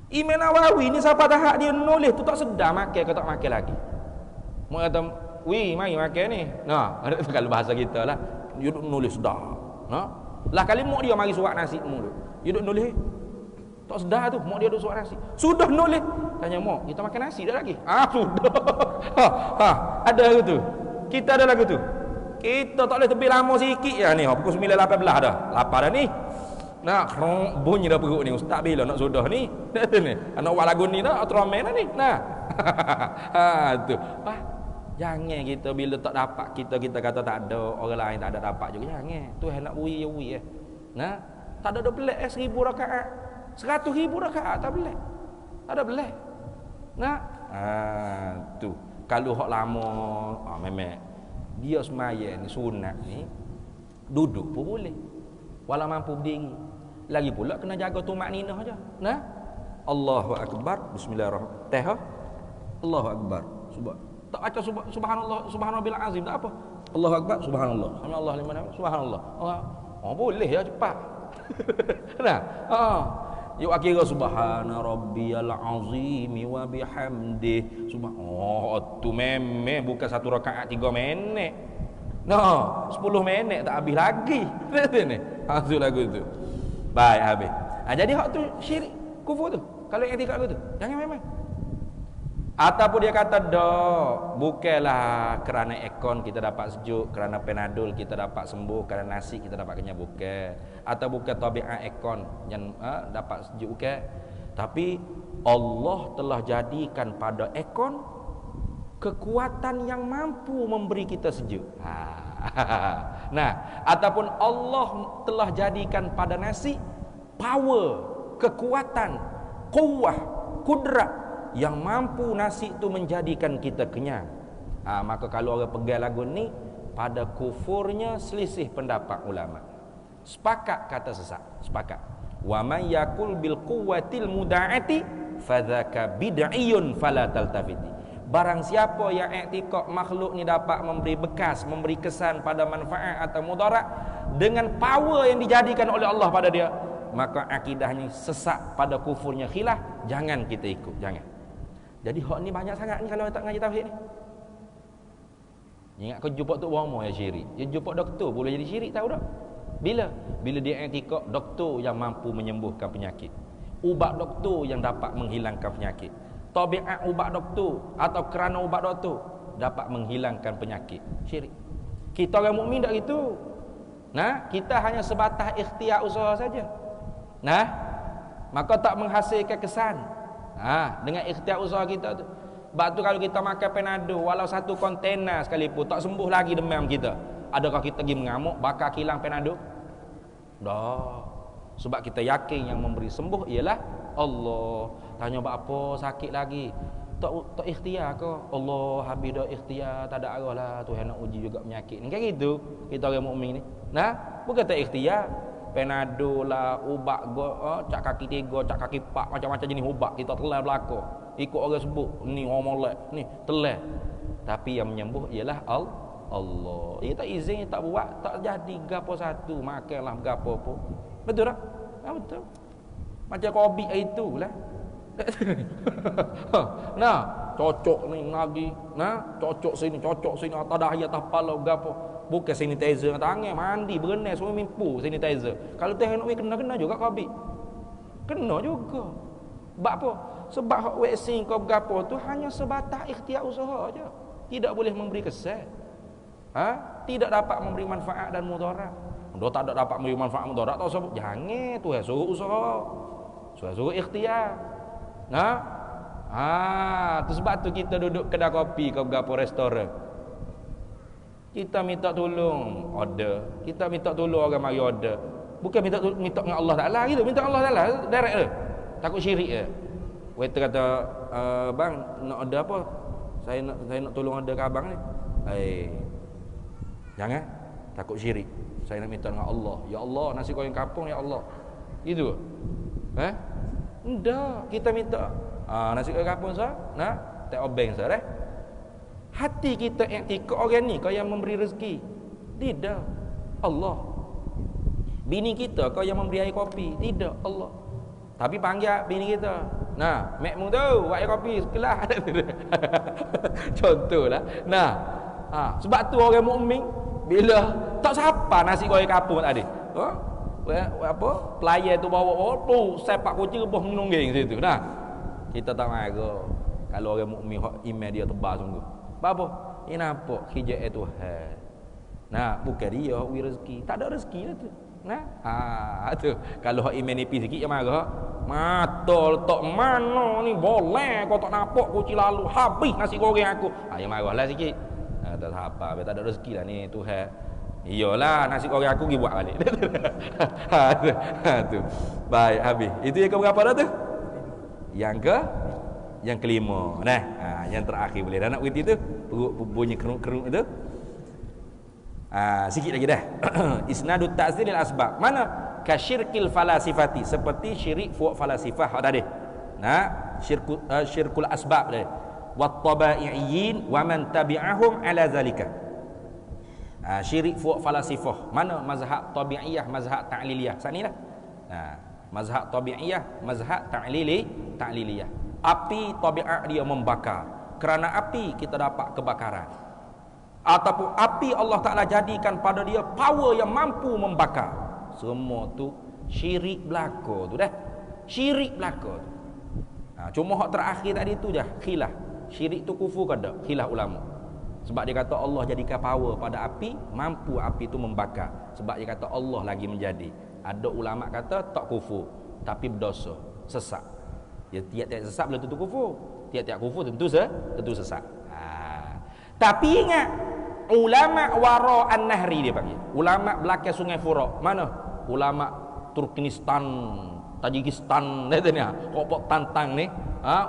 Imam Nawawi ni siapa tahap dia nulis tu tak sedar makan ke tak makan lagi. Mu kata, "Wi, mari makan ni." Ada kalau bahasa kita lah, dia duk nulis dah. Lah kali mak dia mari surat nasi mu tu. Dia duk nulis tak sedar tu, mak dia duk surat nasi. Sudah nulis. Tanya mak, kita makan nasi dah lagi? Sudah. Ada tu. Kita ada lagu tu. Kita tak boleh tepi lama sikit ya ni. Pukul 9.18 dah. Lapar dah ni. Bunyi dah perut ni. Ustaz bila nak sudah ni? Nak buat lagu ni dah. Atramen dah ni. Tu. Jangan kita bila tak dapat kita kata tak ada, orang lain tak ada dapat juga. Jangan. Tuhan nak beri ya beri. Nah, tak ada belah 1000 rakaat. 100,000 rakaat tak belah. Tak ada belah. Nah, tu. Kalau hak lama, memang dia semaya ni sunat ni duduk pun boleh. Walau mampu berdiri. Lagi pula kena jaga tumak ninah aja. Nah. Allahu akbar. Bismillahirrahmanirrahim. Allahu akbar. Tak baca subhanallah, subhanallah azim tak apa. Allahu akbar, subhanallah. Subhanallah liman hamd, subhanallah. Boleh ya cepat. Nah. Yuk akhirnya subhana rabbiyal azim wa bihamdi. Tu meme bukan 1 rakaat 3 minit. 10 minit tak habis lagi. Ni. Tu lagu tu. Baik habis. Jadi hak tu syirik kufur tu. Kalau yang tidak tu, jangan memang. Ataupun dia kata bukanlah kerana ekon kita dapat sejuk, kerana penadol kita dapat sembuh, kerana nasi kita dapat kenyang, bukan. Atau bukan tabiat ekon yang dapat sejuk, bukan. Tapi Allah telah jadikan pada ekon kekuatan yang mampu memberi kita sejuk. Nah, ataupun Allah telah jadikan pada nasi power, kekuatan, kuwah, kudrat yang mampu nasi itu menjadikan kita kenyang. Maka kalau orang pegang lagu ni, pada kufurnya selisih pendapat ulama. Sepakat kata sesat, sepakat. Wa may yakul bil quwwatil muda'ati fadzaka bid'iyun fala taltafiti. Barang siapa yang i'tiqad makhluk ni dapat memberi bekas, memberi kesan pada manfaat atau mudarat dengan power yang dijadikan oleh Allah pada dia, maka akidahnya sesat, pada kufurnya khilaf, jangan kita ikut, jangan. Jadi hak ni banyak sangat ni kalau tak ngaji tauhid ni. Ingat kau jumpa tu bomo ya syirik. Dia jumpa doktor boleh jadi syirik, tahu tak? Bila dia i'tikad doktor yang mampu menyembuhkan penyakit. Ubat doktor yang dapat menghilangkan penyakit. Tabiat ubat doktor atau kerana ubat doktor dapat menghilangkan penyakit. Syirik. Kita orang mukmin tak gitu. Nah, kita hanya sebatas ikhtiar usaha saja. Nah, maka tak menghasilkan kesan. Dengan ikhtiar usaha kita tu. Sebab tu kalau kita makan Panadol walau 1 kontainer sekalipun tak sembuh lagi demam kita. Adakah kita pergi mengamuk bakal hilang Panadol? Dah. Sebab kita yakin yang memberi sembuh ialah Allah. Tanya buat apa sakit lagi? Tak ikhtiar ke? Allah habis dah ikhtiar, tak ada arah lah Tuhan nak uji juga penyakit ni. Kayak gitu kita orang mukmin ni. Nah, bukan tak ikhtiar. Panadol lah, ubat cak kaki 3, cak kaki 4, macam-macam jenis ubat kita telan belaka. Ikut orang sebut, ni orang molek, ni telan. Tapi yang menyembuh ialah Allah. Dia tak izin, tak buat, tak jadi gapo satu, makanlah gapo apa. Betul tak? Betul. Macam kopi itulah. Nah, cocok ni lagi. Nah, cocok sini, atas dahi, atas kepala gapo. Bukan sanitizer tangan, mandi, berenang, semua mimpu sanitizer. Kalau tengok kena juga kopi. Kena juga. Sebab apa? Sebab hak vaksin kau bergapo tu hanya sebatas ikhtiar usaha aja. Tidak boleh memberi kesan. Tidak dapat memberi manfaat dan mudarat. Dah tak ada dapat memberi manfaat mudarat tak usah. Jangan tu suruh usaha. Suruh ikhtiar. Tu sebab tu kita duduk kedai kopi kau bergapo restoran. Kita minta tolong order. Kita minta tolong orang mari order. Bukan minta dengan Allah Taala gitu. Minta Allah Taala direct je. Takut syirik je. Waiter kata, bang nak order apa? Saya nak tolong order ke abang ni. Jangan. Takut syirik. Saya nak minta dengan Allah. Ya Allah, nasi goreng kampung ya Allah. Gitu. Enggak, kita minta nasi goreng kampung sah. Tak obeng sah hati kita i'tikad orang ni kau yang memberi rezeki. Tidak, Allah. Bini kita kau yang memberi air kopi. Tidak, Allah. Tapi panggil bini kita, mek mu tu buat air kopi sekelas. Contohlah. Sebab tu orang mukmin bila tak siapa nasi goreng kampung tadi. Apa? Pelayan tu bawa tu sepak kucing rebus menungging situ. Kita tak marah. Kalau orang mukmin hak iman dia tebal sungguh. Apa? Ini nampak hijab Tuhan. Bukan dia wi rezeki. Tak ada rezeki lah tu. Nah, tu kalau hak iman nipis sikit je marah. Mata letak mana ni boleh kau tak nampak kuci lalu habis nasi goreng aku. Ya marahlah sikit. Tak apa, tak ada rezeki lah ni Tuhan. Iyalah nasi goreng aku pergi buat balik. Tu. Baik, habis. Itu yang keberapa dah tu? Yang kelima. Nah, yang terakhir boleh dah nak berhenti tu. Perut bunyi keruk-keruk tu. Sikit lagi dah. Isnadut ta'zilil asbab. Mana? Kasyirkil falasifati, seperti syirik falasifah tadi. Nah, syirkul asbab tadi. Wat tabai'iyyin wa man tabi'ahum ala zalika. Syirik falasifah. Mana? Mazhab tabi'iyah, mazhab ta'liliyah. Sanilah. Mazhab tabi'iyah, mazhab ta'liliyah. Api tabiat dia membakar. Kerana api kita dapat kebakaran. Ataupun api Allah Ta'ala jadikan pada dia power yang mampu membakar. Semua tu syirik belaka tu dah. Syirik belaka tu. Cuma hak terakhir tadi tu je khilaf. Syirik tu kufur ke tak? Khilaf ulama. Sebab dia kata Allah jadikan power pada api, mampu api tu membakar. Sebab dia kata Allah lagi menjadi. Ada ulama kata tak kufur, tapi berdosa, sesat. Ya, tiap-tiap sesat belum tentu kufur. Tiap-tiap kufur tentu sesat. Tapi ingat, ulama wara an-nahri dia panggil. Ulama belakang sungai Furat. Mana? Ulama Turkmenistan, Tajikistan, ni Kopok Tantang ni,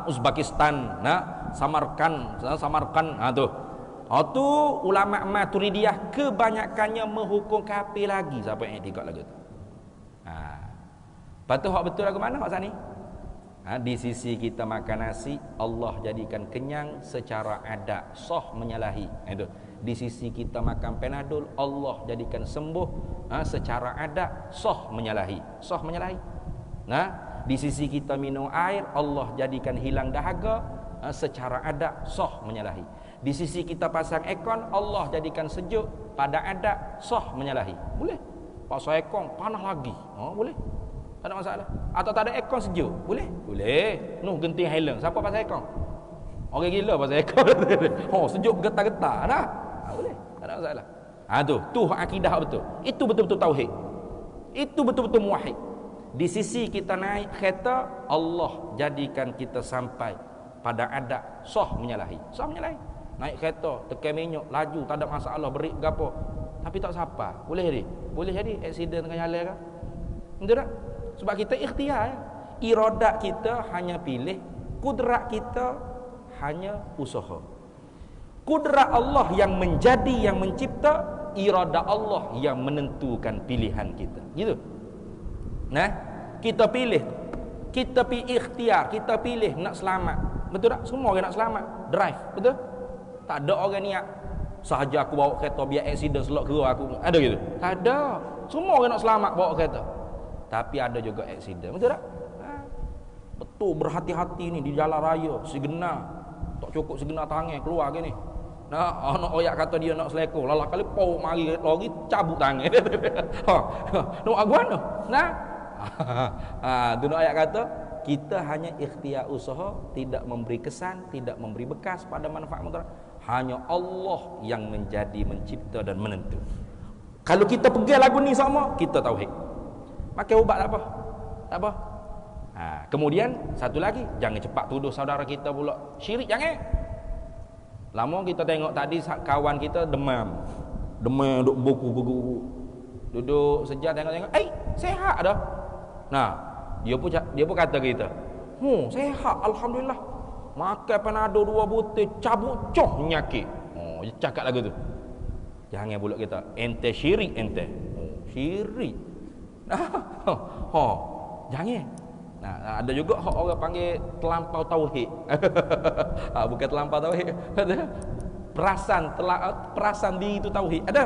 Uzbekistan, Samarkand, tu. Tu ulama Maturidiyah kebanyakannya menghukum kafir lagi siapa yang iktikad lagu tu. Lepas tu hak betul lagu mana hak sani? Di sisi kita makan nasi, Allah jadikan kenyang secara adat, sah menyalahi. Itu. Di sisi kita makan Panadol, Allah jadikan sembuh secara adat, sah menyalahi. Sah menyalahi. Di sisi kita minum air, Allah jadikan hilang dahaga secara adat, sah menyalahi. Di sisi kita pasang aircon, Allah jadikan sejuk pada adat, sah menyalahi. Boleh. Pasang aircon panas lagi. Boleh. Tak ada masalah. Atau tak ada aircon sejuk, boleh? Boleh. Nuh genting heleng. Siapa pasal aircon? Orang gila pasal aircon. Sejuk bergetar-getar dah. Boleh. Tak ada masalah. Tu akidah betul. Itu betul-betul tauhid. Itu betul-betul muwahhid. Di sisi kita naik kereta, Allah jadikan kita sampai pada adat sah menyalahi. Sah menyalahi. Naik kereta, tekan minyak, laju, tak ada masalah, berik gapo. Tapi tak siapa. Boleh jadi. Boleh jadi aksiden tengah jalan kan? Betul tak? Sebab kita ikhtiar. Iradat kita hanya pilih, kudrat kita hanya usaha. Kudrat Allah yang menjadi, yang mencipta, iradat Allah yang menentukan pilihan kita. Gitu. Kita pilih. Kita pilih ikhtiar, kita pilih nak selamat. Betul tak? Semua orang nak selamat. Drive, betul? Tak ada orang niat sahaja aku bawa kereta biar aksiden selok kera aku. Ada gitu? Tak ada. Semua orang nak selamat bawa kereta. Tapi ada juga aksiden. Betul tak? Betul, berhati-hati ni di jalan raya, segenar. Tak cukup segenar tangan keluar gini. Anak oyak kata dia nak seleko. Lalah kali pau mari lori cabut tangan. Nak aku mana? Tu nak ayat kata kita hanya ikhtiar usaha, tidak memberi kesan, tidak memberi bekas pada manfaat mudarat. Hanya Allah yang menjadi, mencipta dan menentu. Kalau kita pegang lagu ni sama, kita tauhid. Makan ubat tak apa. Tak apa. Kemudian satu lagi, jangan cepat tuduh saudara kita pula syirik, jangan. Lama kita tengok tadi kawan kita demam. Demam duk beku-beku. Duduk sejak tengok-tengok, sehat dah. Dia pun kata kita, sehat alhamdulillah. Makan Panadol 2 butir, cabut coh penyakit. Dia cakap lagu tu. Jangan pula kita ente syirik ente. Syirik. Jangan. Ada juga orang panggil terlampau tauhid. Bukan terlampau tauhid. Perasan diri itu tauhid. Ada.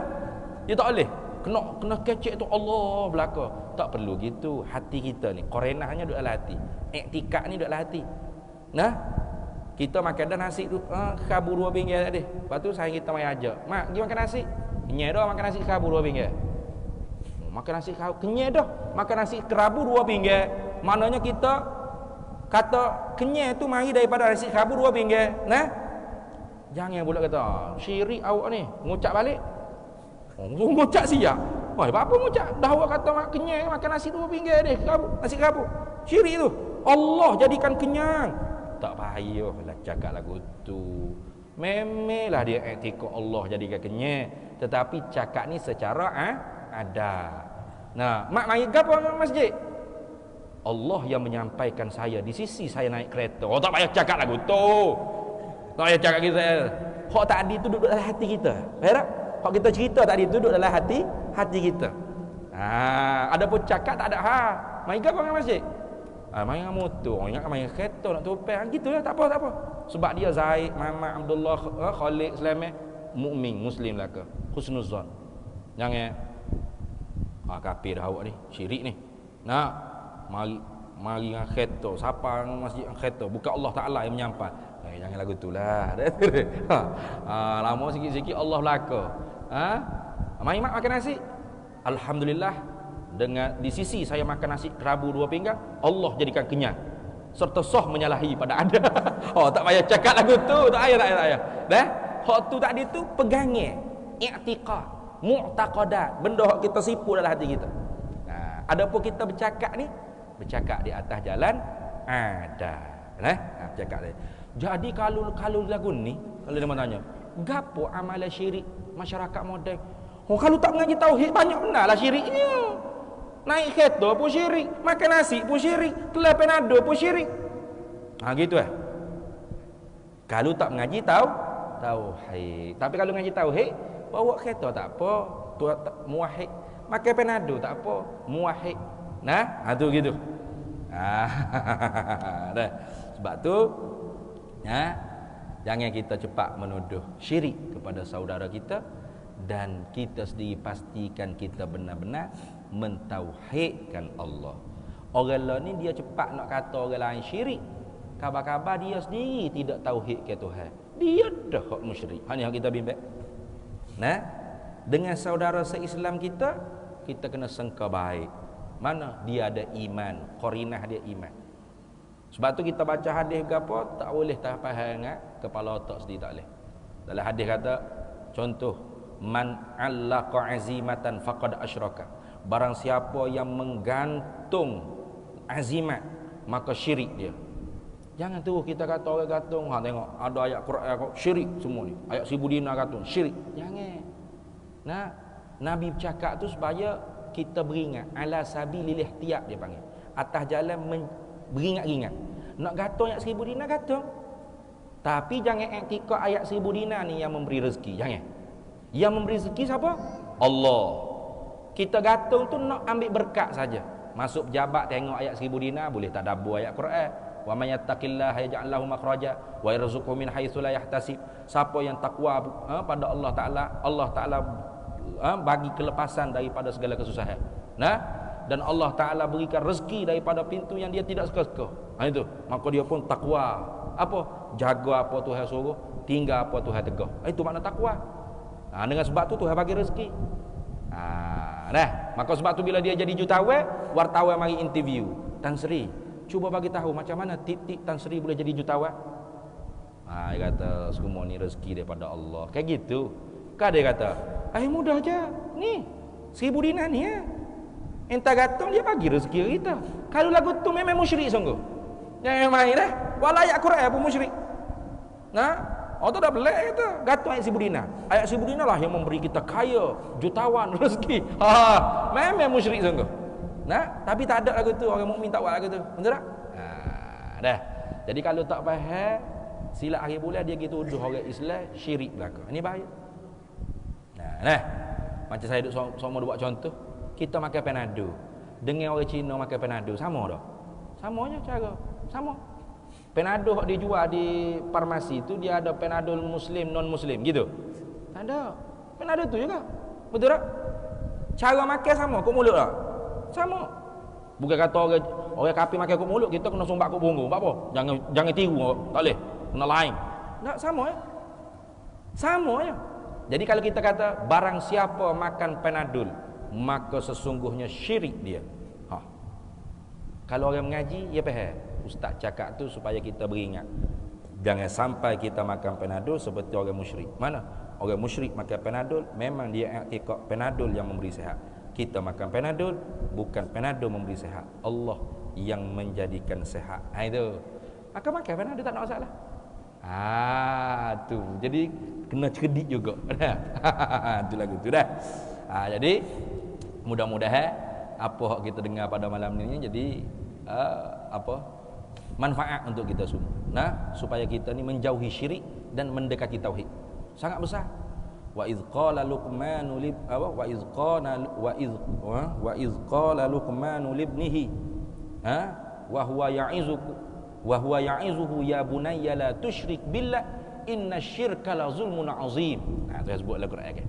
Dia tak boleh. Kena kecek tu Allah belaka. Tak perlu gitu. Hati kita ni qarinahnya duduk dalam hati. Iktikad ni duduk dalam hati. Kita makan dah nasi tu kabur 2 pinggir tadi. Lepas tu saya kita mai ajak. Mak, pergi makan nasi. Kenyai dah makan nasi kabur 2 pinggir. Makan nasi kabur, kenyai dah. Makan nasi kerabu 2 pinggir. Maknanya kita kata kenyai tu mari daripada nasi kabur 2 pinggir. Jangan pula kata syirik awak ni. Ngucap balik. Ngucap siap. Wah, apa mu cak dahwa kata mak kenyang makan nasi 2 pinggir deh, nasi kabut. Syirik tu. Allah jadikan kenyang. Tak payahlah cakap lagu tu. Memelah dia etika Allah jadikan kenyang, tetapi cakap ni secara ada. Nah, mak mari gapo masjid? Allah yang menyampaikan saya di sisi saya naik kereta. Oh, tak payah cakap lagu tu. Tak payah cakap kita. Hak tadi tu duduk dalam hati kita. Faham tak? Hak kita cerita tadi tu duduk dalam hati kita. Ada pun cakap tak ada Mari gapo dengan masjid? Main dengan motor, ingat main kereta nak topeng gitulah, tak apa. Sebab dia Zaid, Muhammad, Abdullah, Khalid, Selamat, mukmin, muslim lah ke. Husnuzan. Jangan kafir dah awak ni, syirik ni. Nak mari dengan kereta, siapa dengan masjid dengan kereta? Bukan Allah Taala yang menyampai. Jangan lagu tulah. Lama sikit-sikit Allah belaka. Mari mak makan nasi. Alhamdulillah, dengan di sisi saya makan nasi kerabu 2 pinggang, Allah jadikan kenyang. Serta sah menyalahi pada anda. Tak payah cakap lagu tu, tak payah. Dah, hak tu tadi tu pegangnya, i'tiqad, mu'taqadat, benda hak kita sipu dalam hati kita. Adapun kita bercakap ni, bercakap di atas jalan ada. Bercakap ni. Jadi kalau lagu ni, kalau dia tanya, gapo amalan syirik masyarakat moden? Kalau tak mengaji tauhid banyak benarlah syiriknya. Naik kereta pun syirik, makan nasi pun syirik, telan penado pun syirik. Gitu Kalau tak mengaji tauhid. Tapi kalau mengaji tauhid, bawa kereta tak apa, muwahhid. Makan penado tak apa, muwahhid. Tu gitu. Dah. Sebab tu jangan kita cepat menuduh syirik kepada saudara kita, dan kita sendiri pastikan kita benar-benar mentauhidkan Allah. Orang lain ni dia cepat nak kata orang lain syirik, kabar-kabar dia sendiri tidak tauhid ke Tuhan. Dia dah hak musyrik. Ni yang kita bimbang. Dengan saudara se-Islam kita kena sangka baik. Mana dia ada iman, qarinah dia iman. Sebab tu kita baca hadis gapo tak boleh tak faham dengan kepala otak sendiri, tak boleh. Dalam hadis kata, contoh, man allaqa azimatan faqad asyraka. Barang siapa yang menggantung azimat, maka syirik dia. Jangan terus kita kata orang gantung, tengok ada ayat Quran syirik semua ni. Ayat Sri Budina gantung syirik. Jangan. Nabi bercakap tu supaya kita beringat, ala sabilil ihtiyat dia panggil. Atas jalan beringat-ingat. Nak gantung ayat 1000 dinar gantung. Tapi jangan iktikad ayat 1000 dinar ni yang memberi rezeki, jangan. Yang memberi rezeki siapa? Allah. Kita gantung tu nak ambil berkat saja. Masuk pejabat tengok ayat 1000 dinar, boleh tak dabur ayat Quran. Wa may yattaqillaha yaj'al lahu makhraja wa yarzuqhu min haitsu la yahtasib. Siapa yang takwa pada Allah Taala bagi kelepasan daripada segala kesusahan. Dan Allah Taala berikan rezeki daripada pintu yang dia tidak suka-suka. Itu. Maka dia pun takwa. Apa? Jaga apa Tuhan suruh, tinggal apa Tuhan tegah. Itu makna takwa. Dengan sebab tu Tuhan bagi rezeki. Maka sebab tu bila dia jadi jutawan, wartawan mari interview Tan Sri, cuba bagi tahu macam mana tip-tip Tan Sri boleh jadi jutawan. Dia kata semua ni rezeki daripada Allah. Kayak gitu. Kan dia kata, mudah aja. Ni 1000 dinar ni entah gantung dia bagi rezeki kita. Kalau lagu tu memang musyrik sungguh. Jangan main dah. Walau ayat Quran pun musyrik. Tu dah belak kata. Gantung ayat 1000 dinar. Ayat 1000 dinar lah yang memberi kita kaya, jutawan, rezeki. Memang musyrik sungguh. Tapi tak ada lagu tu. Orang mukmin tak buat lagu tu. Betul tak? Dah. Jadi kalau tak faham, silap hari bulan dia gitu tuduh orang Islam syirik belaka. Ini bahaya. Macam saya duk sama buat contoh. Kita makan penado dengan orang Cina makan penado sama dah. Samanya cara. Sama. Penado hak dia jual di farmasi tu dia ada penado muslim non muslim gitu. Tak ada. Penado tu juga. Betul tak? Cara makan sama kok mulut tak? Sama. Bukan kata orang kafir makan kok mulut, kita kena sumbat kok punggung. Apa? Jangan tiru, tak boleh. Kena lain. Tak sama Sama je. Jadi kalau kita kata barang siapa makan penadol, maka sesungguhnya syirik dia. Kalau orang mengaji, dia faham. Ustaz cakap tu supaya kita beringat. Jangan sampai kita makan penadol seperti orang musyrik. Mana? Orang musyrik makan penadol, memang dia iktikad penadol yang memberi sihat. Kita makan Panadol, bukan Panadol memberi sehat, Allah yang menjadikan sehat. Itu makan Panadol tak ada masalah. Tu jadi kena cerdik juga. Itu lagu tu dah. Jadi mudah-mudahan apa yang kita dengar pada malam ni jadi manfaat untuk kita semua. Supaya kita ni menjauhi syirik dan mendekati tauhid. Sangat besar. Wa iz qala luqmanu libnihi wa huwa ya'izuhu ya bunayya la tusyrik billah innasyirka la zulmun azim. Tu sebut dalam Quran kan.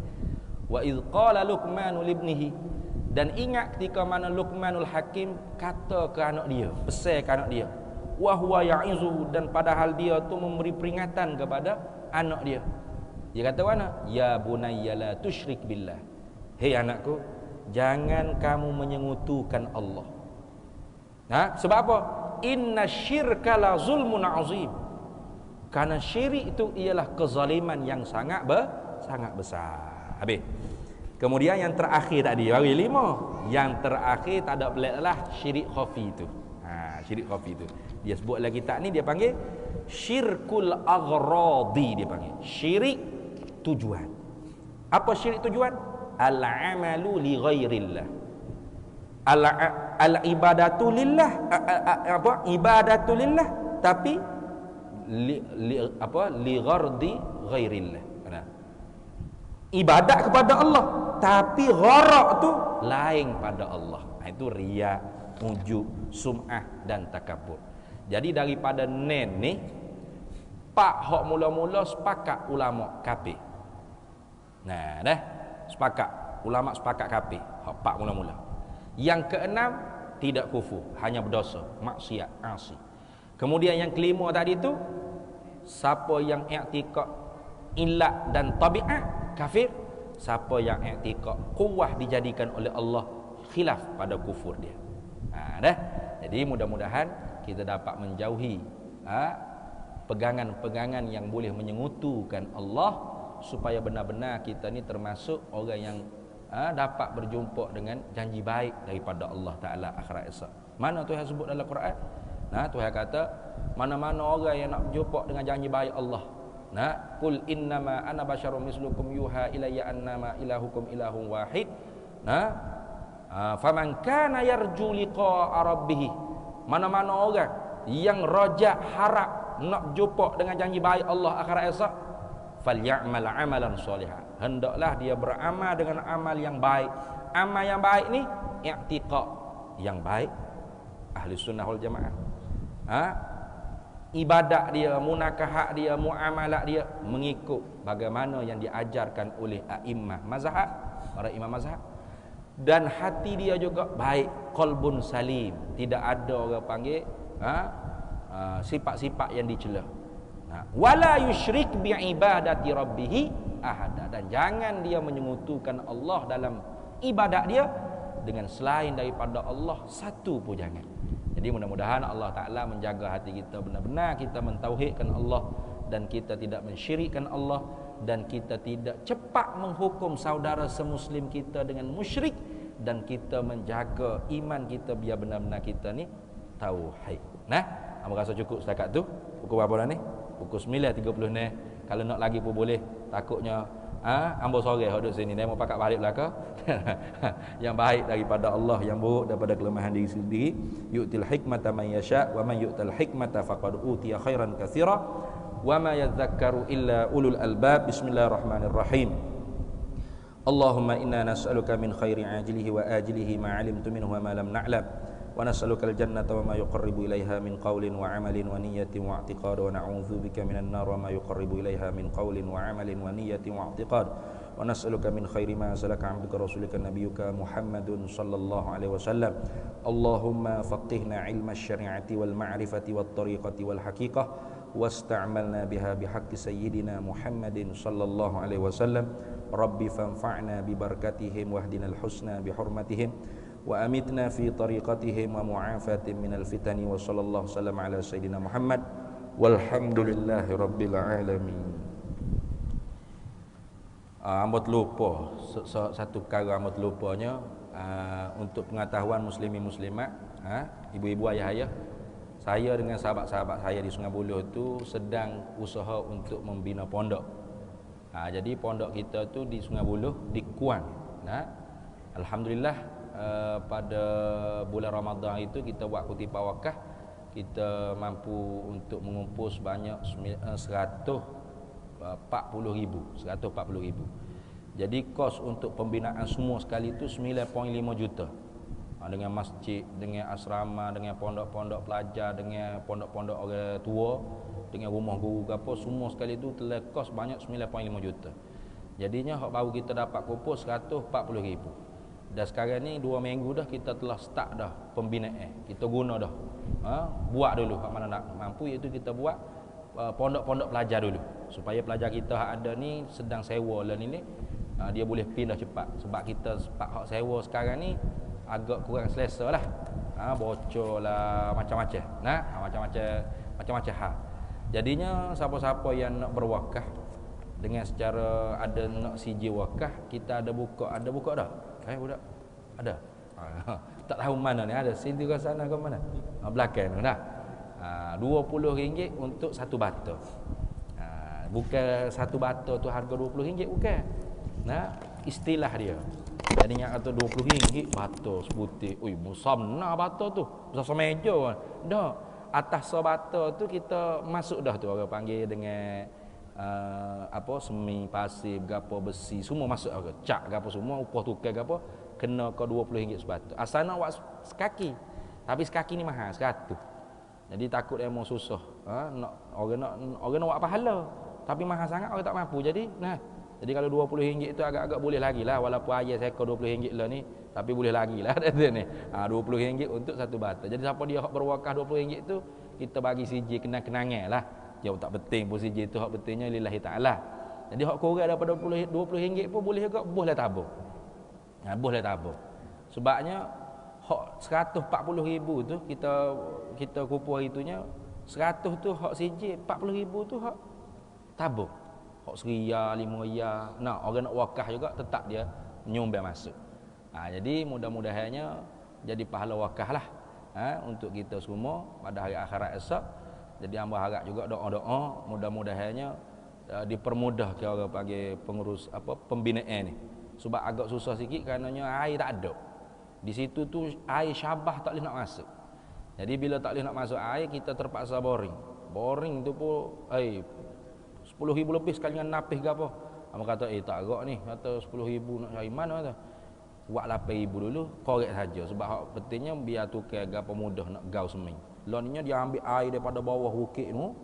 Wa iz qala luqmanu libnihi, dan ingat ketika mana Luqmanul Hakim kata ke anak dia, pesan ke anak dia, wa huwa ya'izuhu, dan padahal dia tu memberi peringatan kepada anak dia. Dia kata mana? Ya bunayya la tusyrik billah. Hei anakku, jangan kamu menyengutukan Allah. Sebab apa? Inna syirka la zulmun azim. Karena syirik itu ialah kezaliman yang sangat besar. Habis. Kemudian yang terakhir tadi bagi 5. Yang terakhir tak ada pelik lah, syirik khafi itu. Syirik khafi itu. Dia sebut lagi tak ni, dia panggil syirkul aghradi, dia panggil. Syirik tujuan. Apa syirik tujuan? Al-amalu li ghairillah. Al-ibadatu lillah. Ibadatu lillah, tapi li ghardi ghairillah. Ibadat kepada Allah, tapi gharak tu lain pada Allah. Itu riya, ujub, sum'ah dan takabur. Jadi daripada ni pak hok mula-mula sepakat ulama kafir. Sepakat ulama sepakat kafir. Hok pak mula-mula. Yang keenam tidak kufur, hanya berdosa, maksiat, asi. Kemudian yang kelima tadi tu, siapa yang i'tikad ilat dan tabiat, kafir. Siapa yang i'tikad quwwah dijadikan oleh Allah, khilaf pada kufur dia. Jadi mudah-mudahan kita dapat menjauhi pegangan-pegangan yang boleh menyengutukan Allah, supaya benar-benar kita ni termasuk orang yang dapat berjumpa dengan janji baik daripada Allah Ta'ala akhirat esok. Mana Tuhan sebut dalam Quran? Tuhan kata mana-mana orang yang nak berjumpa dengan janji baik Allah, qul innama ana basyarum mislukum yuha ilayya annama ilahukum ilahun wahid. Faman kana yarju liqa'a rabbih, mana-mana orang yang rajak harap nak jumpa dengan janji baik Allah akhirat esok, falyamal amalan solihan, hendaklah dia beramal dengan amal yang baik. Amal yang baik ni i'tiqad yang baik, ahli sunnah wal jamaah. Ibadat dia, munakahat dia, muamalat dia mengikut bagaimana yang diajarkan oleh a'immah mazhab, para imam mazhab. Dan hati dia juga baik, qalbun salim, tidak ada orang panggil sifat-sifat yang dicela. Wala yusyrik bi ibadati rabbih ahada, dan jangan dia menyekutukan Allah dalam ibadat dia dengan selain daripada Allah satu pun jangan. Jadi mudah-mudahan Allah Ta'ala menjaga hati kita, benar-benar kita mentauhidkan Allah, dan kita tidak mensyirikkan Allah, dan kita tidak cepat menghukum saudara semuslim kita dengan musyrik, dan kita menjaga iman kita biar benar-benar kita ni tauhid. Apa rasa cukup setakat tu? Pukul berapa dah ni? Pukul 9.30 ni. Kalau nak lagi pun boleh. Takutnya ambo sore duduk sini dia mau pakat balik belaka. Yang baik daripada Allah, yang buruk daripada kelemahan diri sendiri. Yu'til hikmata man yasha' wa man yu'tal hikmata faqad utiya khairan katsira wa ma yadhakkaru illa ulul albab. Bismillahirrahmanirrahim. Allahumma inna nas'aluka min khairi ajilihi wa ajilihi ma 'alimtu minhu wa ma lam na'lam, wa nas'aluka al-jannata wa ma yuqarribu ilaiha min qawlin wa 'amalin wa niyyatin wa i'tiqad, wa na'udzubika minan nar wa ma yuqarribu ilaiha min qawlin wa 'amalin wa niyyatin wa i'tiqad, wa nas'aluka min khairi ma salaka 'abduka rasulika nabiyyuka Muhammadun sallallahu alaihi wasallam. Allahumma faqihna 'ilma asy-syari'ati wal ma'rifati wat tariqati wal haqiqah, wasta'malna biha bihaqqi sayyidina Muhammadin sallallahu alaihi wasallam. Rabbi fanfa'na bi barakatihim wahdinal husna bi hurmatihim wa amitna fi tariqatihim wa mu'afatin minal fitani, wa sallallahu sallam ala sayyidina Muhammad walhamdulillahi rabbil alamin. Amat lupa satu perkara, amat lupanya untuk pengetahuan muslimin muslimat, ibu-ibu ayah-ayah, saya dengan sahabat-sahabat saya di Sungai Buloh tu sedang usaha untuk membina pondok. Jadi pondok kita tu di Sungai Buloh, di Kuan. Alhamdulillah pada bulan Ramadan itu kita buat kutipah wakaf, kita mampu untuk mengumpul sebanyak 140,000. Jadi kos untuk pembinaan semua sekali itu 9.5 juta. Dengan masjid, dengan asrama, dengan pondok-pondok pelajar, dengan pondok-pondok orang tua, dengan rumah guru ke apa, semua sekali itu telah kos banyak 9.5 juta. Jadinya hak baru kita dapat kumpul 140,000. Dan sekarang ni 2 minggu dah kita telah start dah pembinaan. Kita guna dah. Buat dulu hak mana nak mampu, iaitu kita buat pondok-pondok pelajar dulu, supaya pelajar kita hak ada ni sedang sewa lah ni, dia boleh pindah cepat. Sebab kita hak sewa sekarang ni agak kurang selesa lah. Bocor lah macam-macam. Macam-macam hal. Jadinya siapa-siapa yang nak berwakaf dengan secara ada nak CJ wakaf, kita ada buka dah. Budak ada. Tak tahu mana ni, ada sini ke sana ke mana? Belakang tu dah. RM20 untuk satu bata. Bukan satu bata tu harga RM20, bukan. Istilah dia. Jadinya kata RM20 bata seputih. Ui, musamna bata tu. Besar semeja. Dah. Atas sebata tu kita masuk dah tu, orang panggil dengan semi, pasir, gapo, besi, semua masuk agak. Cak gapo semua, upah tukar gapo, kena ke RM20 sebatu. Asal nak buat sekaki. Tapi sekaki ni mahal 100. Jadi takut emo susah. Orang nak buat pahala. Tapi mahal sangat, orang tak mampu. Jadi kalau RM20 itu agak-agak boleh lagi lah, walaupun ayah saya ke RM20 lah ni, tapi boleh lagi lah ni. RM20 untuk satu bata. Jadi siapa dia hak berwakaf RM20 itu, kita bagi CJ kenang-kenangan lah. Jauh tak penting pun CJ itu, hak pentingnya lillahi ta'ala. Jadi hak kurang daripada RM20 pun boleh juga, boleh tabung. Boleh tabung. Sebabnya hak 140,000 tu kita kumpul itunya 100 tu hak CJ, 40,000 tu hak tabung. Hak RM1, RM5. Orang nak wakaf juga tetap dia menyumbang masuk. Jadi mudah-mudahannya jadi pahala wakaf lah untuk kita semua pada hari akhirat esok. Jadi hamba harap juga doa-doa mudah-mudahannya dipermudah ke orang panggil pengurus pembinaan ni. Sebab agak susah sikit karenanya air tak ada. Di situ tu air Syabah tak boleh nak masuk. Jadi bila tak boleh nak masuk air, kita terpaksa boring. Boring tu pun 10,000 lebih sekali dengan napis ke apa. Hamba kata tak agak ni, kata 10,000 nak cari mana kata. Buat 8,000 dulu, korek saja. Sebab hak pentingnya biar tukar gapo mudah nak gau seming. Lainnya dia ambil air daripada bawah bukit tu,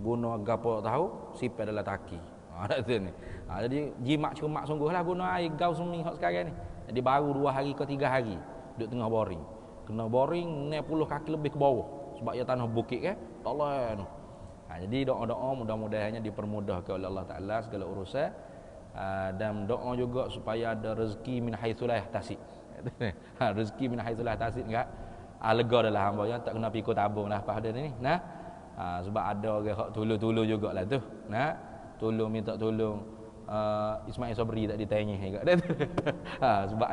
guna gapo tahu, sipar dalam taki. Ni. Jadi jimat cermat sungguhlah guna air gau seming hak sekarang ni. Jadi baru 2 hari ke 3 hari duduk tengah boring. Kena boring 60 kaki lebih ke bawah. Sebab ia tanah bukit kan. Tak lah tu. Jadi doa-doa mudah-mudahannya dipermudahkan oleh Allah Ta'ala segala urusan. Dan doa juga supaya ada rezeki min haitsu la yahtasib. Rezeki min haitsu la yahtasib enggak? Lega adalah hamba yang tak kena pikul tabung lah pada ni. Sebab ada orang hak tolong-tolong jugalah tu. Tolong minta tolong Ismail Sabri tak ditanya juga. Sebab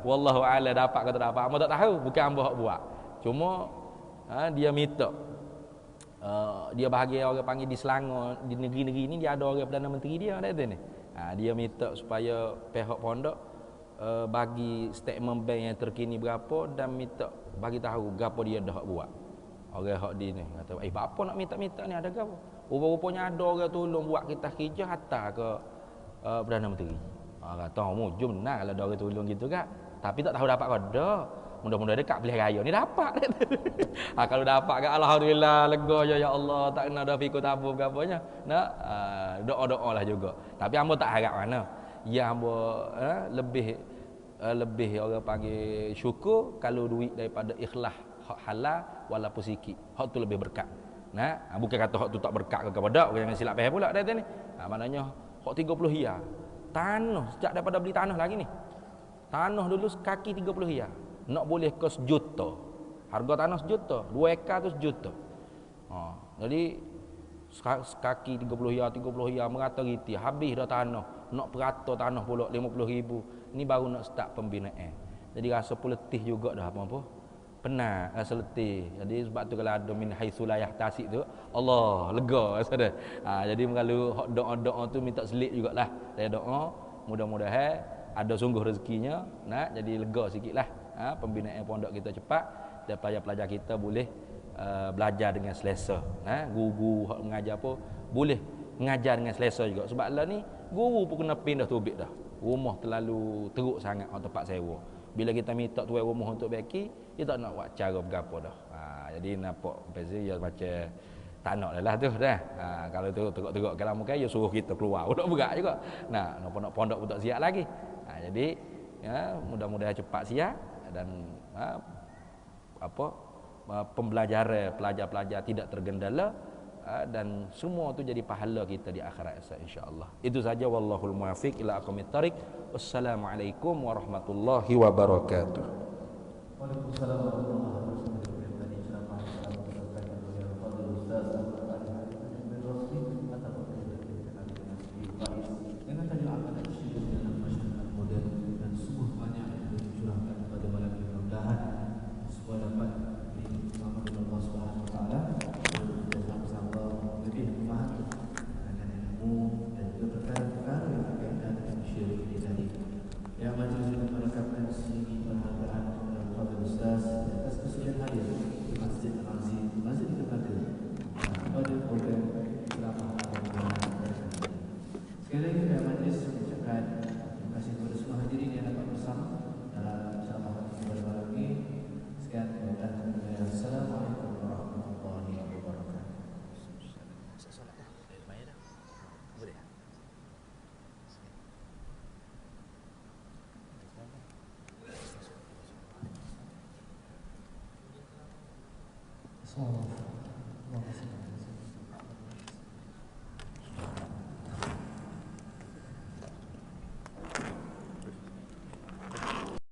wallahu a'lam dapat ke tak dapat. Hamba tak tahu, bukan hamba hak buat. Cuma dia minta dia bahagia orang panggil di Selangor, di negeri-negeri ni dia ada orang Perdana Menteri dia ni. Dia minta supaya pihak pondok bagi statement bank yang terkini berapa dan minta bagi tahu gapo dia dah buat. Orang hak di ni kata, apa nak minta-minta ni ada gapo? Rupa-rupanya ada orang tolong buat kita kerja hantar ke Perdana Menteri. Kata, jom nah kalau ada orang tolong gitu kan. Tapi tak tahu dapat ke dak. Mudah-mudahan dekat pilihan raya ni dapat. Kalau dapat kan alhamdulillah, lega je ya Allah, tak kena dah fikir tabung ke apanya. Doa-doa lah juga. Tapi hamba tak harap mana. Ya hamba lebih orang panggil syukur kalau duit daripada ikhlas hak halal walaupun sikit. Hak tu lebih berkat. Bukan kata hak tu tak berkat ke kepada orang yang silap faham pula dah ni. Maknanya hak 30 hia. Tanah sejak daripada beli tanah lagi ni. Tanah dulu kaki 30 hia. Nak boleh ke 1 juta. Harga tanah 1 juta, 2 ekar tu 1 juta. Jadi Sekaki 30 ya merata riti, habis dah tanah, nak perata tanah pula 50,000. Ni baru nak start pembinaan. Jadi rasa pun letih juga dah apa-apa. Penat, rasa letih. Jadi sebab tu kalau ada min haitsu la yahtasib tu, Allah lega rasa dah. Jadi kalau doa-doa tu minta selit jugalah. Saya doa mudah-mudahan ada sungguh rezekinya, nak jadi lega sikitlah. Pembinaan pondok kita cepat dan pelajar-pelajar kita boleh belajar dengan selesa. Guru hak mengajar pun boleh mengajar dengan selesa juga. Sebab lah ni guru pun kena pindah tubik dah. Rumah terlalu teruk sangat orang tempat sewa. Bila kita minta tuan rumah untuk baiki, dia tak nak buat cara berapa dah. Jadi nampak pasti ya macam tak nak lah tu dah. Kalau tu teruk-teruk kalau muka dia suruh kita keluar. Budak berat juga. Nak pondok pun tak siap lagi. Jadi ya, mudah-mudahan cepat siap dan pembelajaran pelajar-pelajar tidak tergendala dan semua tu jadi pahala kita di akhirat insya-Allah. Itu saja, wallahul muwaffiq ila aqwamit thariq. Wassalamualaikum warahmatullahi wabarakatuh. Waalaikumsalam warahmatullahi wabarakatuh. Tadi ceramah disampaikan oleh Fadil Ustaz dengan tajuk akan syirik dalam masyarakat moden dan sungguh banyak yang dicurahkan pada malam ini. Mudah-mudahan semua dapat dirahmati oleh Allah Subhanahu wa taala dan bersama-sama lebih memahami akan ilmu dan juga perkara-perkara yang berkaitan dengan syirik ini tadi. Yang majlis juga merekatkan segi penghargaan kepada Fadil Ustaz atas kesudian hadir di Masjid Al-Azim, Masjid di Kepada pada program ceramah. Sekali lagi pihak majlis mengucapkan terima kasih kepada semua hadirin yang dapat bersama dalam ceramah pada malam ini. Sekian dan Assalamualaikum warahmatullahi wabarakatuh. Assalamualaikum warahmatullahi wabarakatuh.